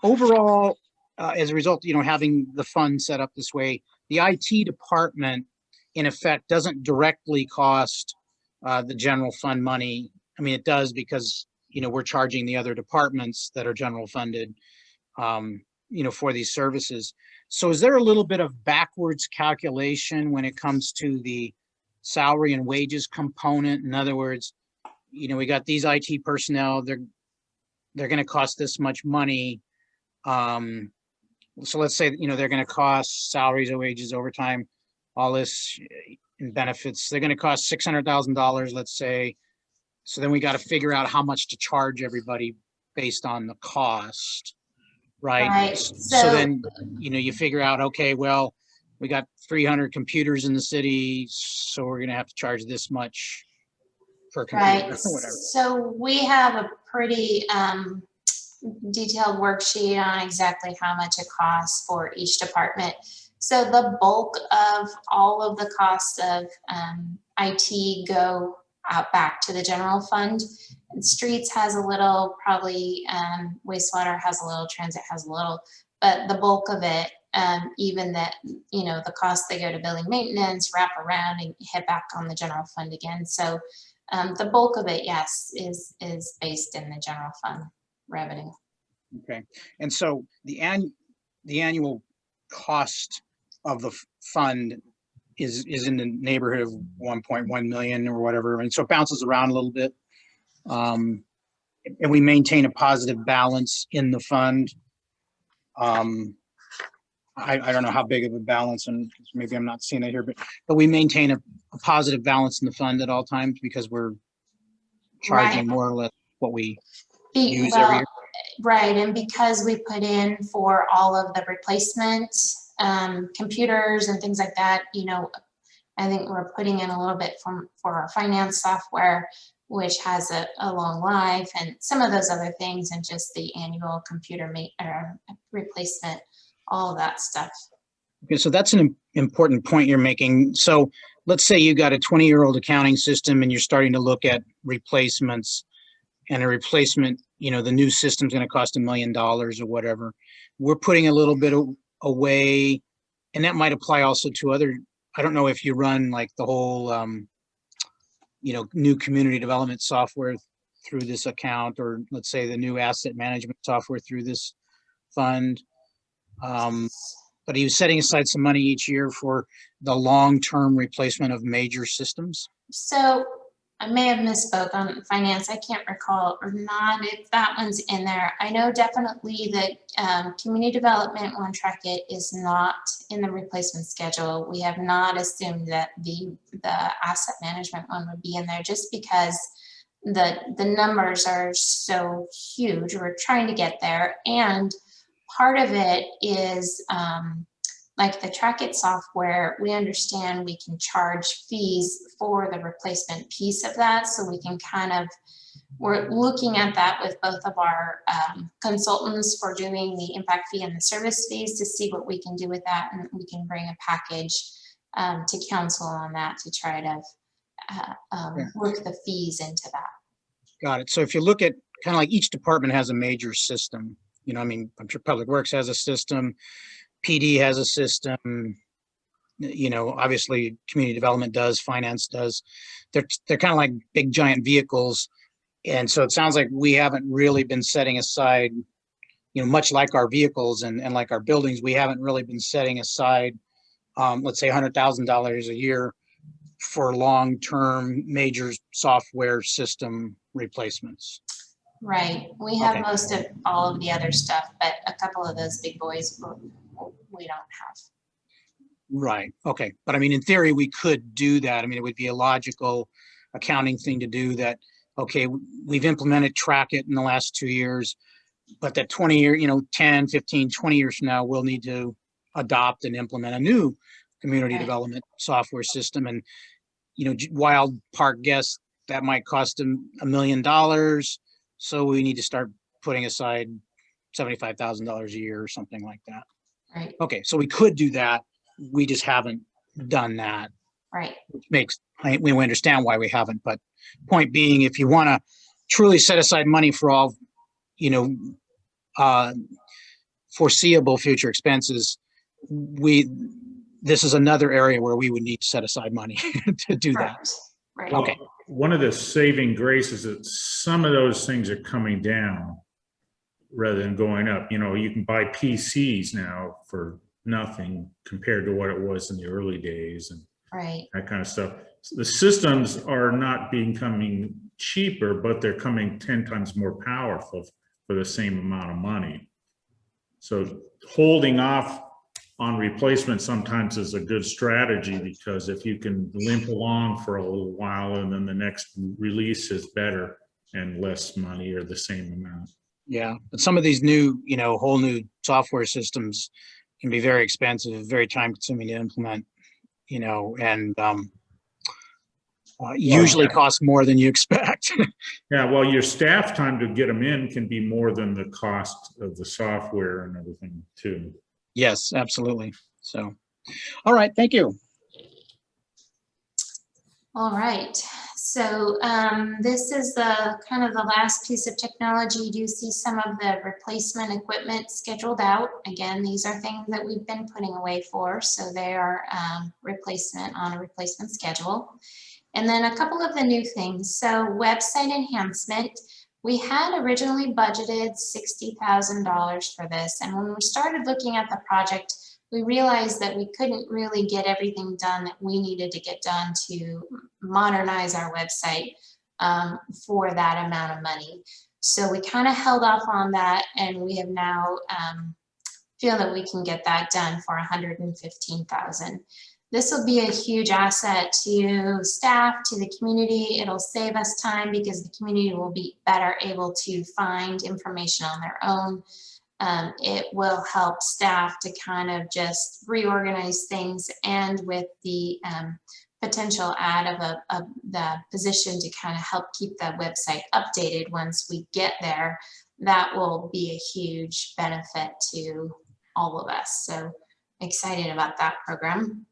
Speaker 1: overall, as a result, having the fund set up this way, the IT department, in effect, doesn't directly cost the general fund money. I mean, it does because, we're charging the other departments that are general funded, for these services. So is there a little bit of backwards calculation when it comes to the salary and wages component? In other words, we got these IT personnel, they're going to cost this much money. So let's say, they're going to cost salaries and wages, overtime, all this in benefits. They're going to cost $600,000, let's say. So then we got to figure out how much to charge everybody based on the cost, right?
Speaker 3: Right.
Speaker 1: So then, you figure out, okay, well, we got 300 computers in the city, so we're going to have to charge this much per computer,
Speaker 3: Right.
Speaker 1: or whatever.
Speaker 3: So we have a pretty detailed worksheet on exactly how much it costs for each department. So the bulk of all of the costs of IT go out back to the general fund. Streets has a little, probably wastewater has a little, transit has a little, but the bulk of it, even that, the costs they go to building maintenance, wrap around and hit back on the general fund again. So the bulk of it, yes, is based in the general fund revenue.
Speaker 1: Okay, and so the annual cost of the fund is in the neighborhood of 1.1 million or whatever, and so it bounces around a little bit. And we maintain a positive balance in the fund. I don't know how big of a balance, and maybe I'm not seeing it here, but we maintain a positive balance in the fund at all times because we're charging
Speaker 3: Right.
Speaker 1: more or less what we use every year.
Speaker 3: Right, and because we put in for all of the replacement computers and things like that, I think we're putting in a little bit for our finance software, which has a long life, and some of those other things, and just the annual computer replacement, all of that stuff.
Speaker 1: Okay, so that's an important point you're making. So let's say you got a 20-year-old accounting system and you're starting to look at replacements, and a replacement, the new system's going to cost $1 million or whatever. We're putting a little bit away, and that might apply also to other, I don't know if you run like the whole, new community development software through this account, or let's say the new asset management software through this fund. But he was setting aside some money each year for the long-term replacement of major systems.
Speaker 3: So I may have misspoke on finance. I can't recall or not if that one's in there. I know definitely that community development one track it is not in the replacement schedule. We have not assumed that the asset management one would be in there just because the numbers are so huge. We're trying to get there, and part of it is like the Track It software, we understand we can charge fees for the replacement piece of that. So we can we're looking at that with both of our consultants for doing the impact fee and the service fees to see what we can do with that. And we can bring a package to council on that to try to work the fees into that.
Speaker 1: Got it. So if you look at kind of like each department has a major system, I'm sure Public Works has a system, PD has a system, obviously community development does, finance does. They're kind of like big giant vehicles. And so it sounds like we haven't really been setting aside, much like our vehicles and like our buildings, we haven't really been setting aside, let's say $100,000 a year for long-term major software system replacements.
Speaker 3: Right. We have
Speaker 1: Okay.
Speaker 3: most of all of the other stuff, but a couple of those big boys we don't have.
Speaker 1: Right. Okay. But in theory, we could do that. It would be a logical accounting thing to do that. Okay, we've implemented Track It in the last 2 years, but that 20 year, 10, 15, 20 years from now, we'll need to adopt and implement a new community
Speaker 3: Right.
Speaker 1: development software system. And, wild park guess that might cost them $1 million. So we need to start putting aside $75,000 a year or something like that.
Speaker 3: Right,
Speaker 1: Okay, so we could do that. We just haven't done that.
Speaker 3: right,
Speaker 1: Which makes, we understand why we haven't, but point being, if you want to truly set aside money for all, you know, foreseeable future expenses, this is another area where we would need to set aside money to do that.
Speaker 3: correct, right.
Speaker 1: Okay.
Speaker 6: One of the saving graces is that some of those things are coming down rather than going up. You know, you can buy PCs now for nothing compared to what it was in the early days and
Speaker 3: Right,
Speaker 6: that kind of stuff. The systems are not becoming cheaper, but they're coming 10 times more powerful for the same amount of money. So holding off on replacement sometimes is a good strategy, because if you can limp along for a little while and then the next release is better and less money or the same amount.
Speaker 1: Yeah, but some of these new, you know, whole new software systems can be very expensive, very time consuming to implement, you know, and usually cost more than you expect.
Speaker 6: Yeah, well, your staff time to get them in can be more than the cost of the software and everything too.
Speaker 1: Yes, absolutely. So, all right, thank you.
Speaker 3: all right. So this is the kind of the last piece of technology. You do see some of the replacement equipment scheduled out. Again, these are things that we've been putting away for, so they are replacement on a replacement schedule. And then a couple of the new things. So website enhancement, we had originally budgeted $60,000 for this. And when we started looking at the project, we realized that we couldn't really get everything done that we needed to get done to modernize our website for that amount of money. So we kind of held off on that, and we have now feel that we can get that done for $115,000. This will be a huge asset to staff, to the community. It'll save us time because the community will be better able to find information on their own. It will help staff to kind of just reorganize things, and with the potential add of the position to kind of help keep the website updated once we get there, that will be a huge benefit to all of us. So excited about that program.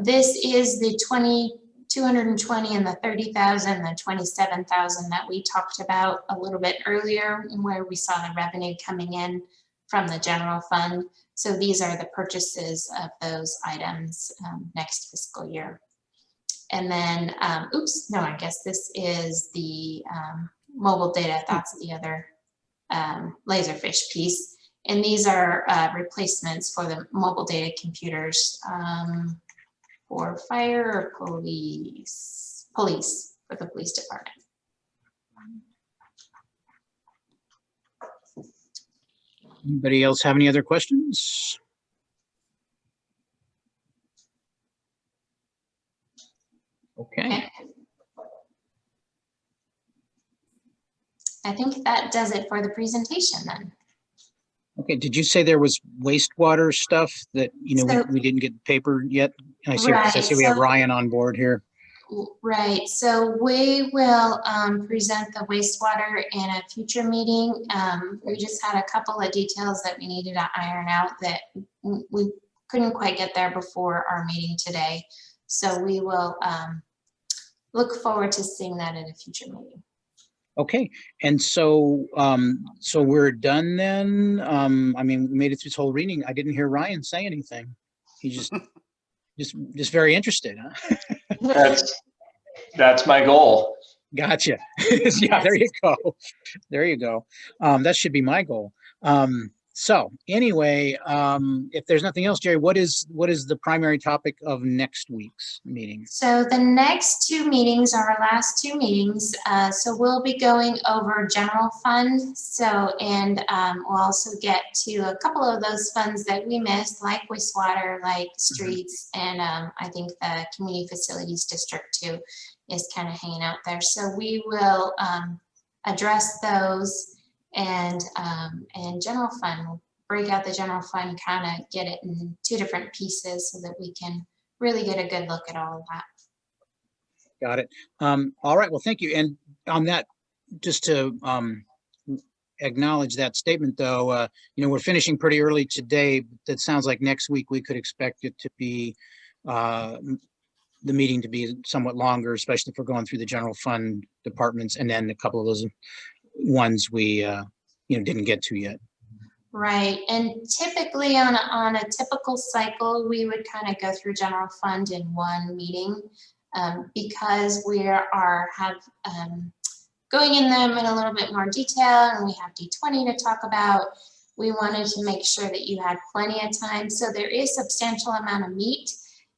Speaker 3: This is the 220 and the 30,000, the 27,000 that we talked about a little bit earlier, where we saw the revenue coming in from the general fund. So these are the purchases of those items next fiscal year. And then, oops, no, I guess this is the mobile data. That's the other Laserfish piece. And these are replacements for the mobile data computers for fire or police for the police department.
Speaker 1: Anybody else have any other questions? Okay.
Speaker 3: I think that does it for the presentation then.
Speaker 1: Okay, did you say there was wastewater stuff that, you know,
Speaker 3: So-
Speaker 1: we didn't get the paper yet? And I see,
Speaker 3: Right,
Speaker 1: I see we have
Speaker 3: so-
Speaker 1: Ryan on board here.
Speaker 3: Right, so we will present the wastewater in a future meeting. We just had a couple of details that we needed to iron out that we couldn't quite get there before our meeting today. So we will look forward to seeing that in a future meeting.
Speaker 1: Okay, and so, so we're done then? I mean, we made it through this whole reading. I didn't hear Ryan say anything. He just very interested, huh?
Speaker 8: That's my goal.
Speaker 1: Gotcha. Yeah, there you go. There you go. That should be my goal. So anyway, if there's nothing else, Jerry, what is the primary topic of next week's meeting?
Speaker 3: So the next two meetings are our last two meetings. So we'll be going over general fund. So, and we'll also get to a couple of those funds that we missed, like wastewater, like streets, and I think the community facilities district too is kind of hanging out there. So we will address those. And general fund, we'll break out the general fund, kind of get it in two different pieces so that we can really get a good look at all of that.
Speaker 1: Got it. All right, well, thank you. And on that, just to acknowledge that statement, though. We're finishing pretty early today. That sounds like next week we could expect it to be, the meeting to be somewhat longer, especially if we're going through the general fund departments and then a couple of those ones we, didn't get to yet.
Speaker 3: Right, and typically on a typical cycle, we would kind of go through general fund in one meeting, because we have going in them in a little bit more detail, and we have D20 to talk about. We wanted to make sure that you had plenty of time, so there is substantial amount of meat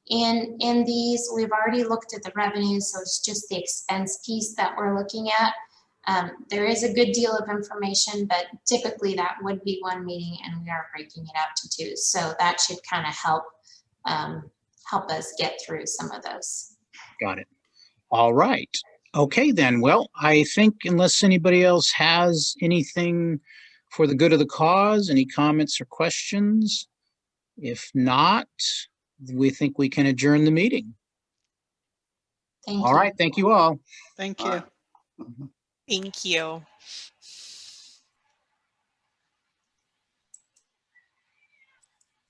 Speaker 3: in these. We've already looked at the revenues, so it's just the expense piece that we're looking at. There is a good deal of information, but typically that would be one meeting, and we are breaking it out to two. So that should kind of help us get through some of those.
Speaker 1: Got it. All right. Okay, then. Well, I think unless anybody else has anything for the good of the cause, any comments or questions? If not, we think we can adjourn the meeting.
Speaker 3: Thank
Speaker 1: All
Speaker 3: you.
Speaker 1: right. Thank you all.
Speaker 4: Thank you.
Speaker 5: Aye.
Speaker 2: Thank you.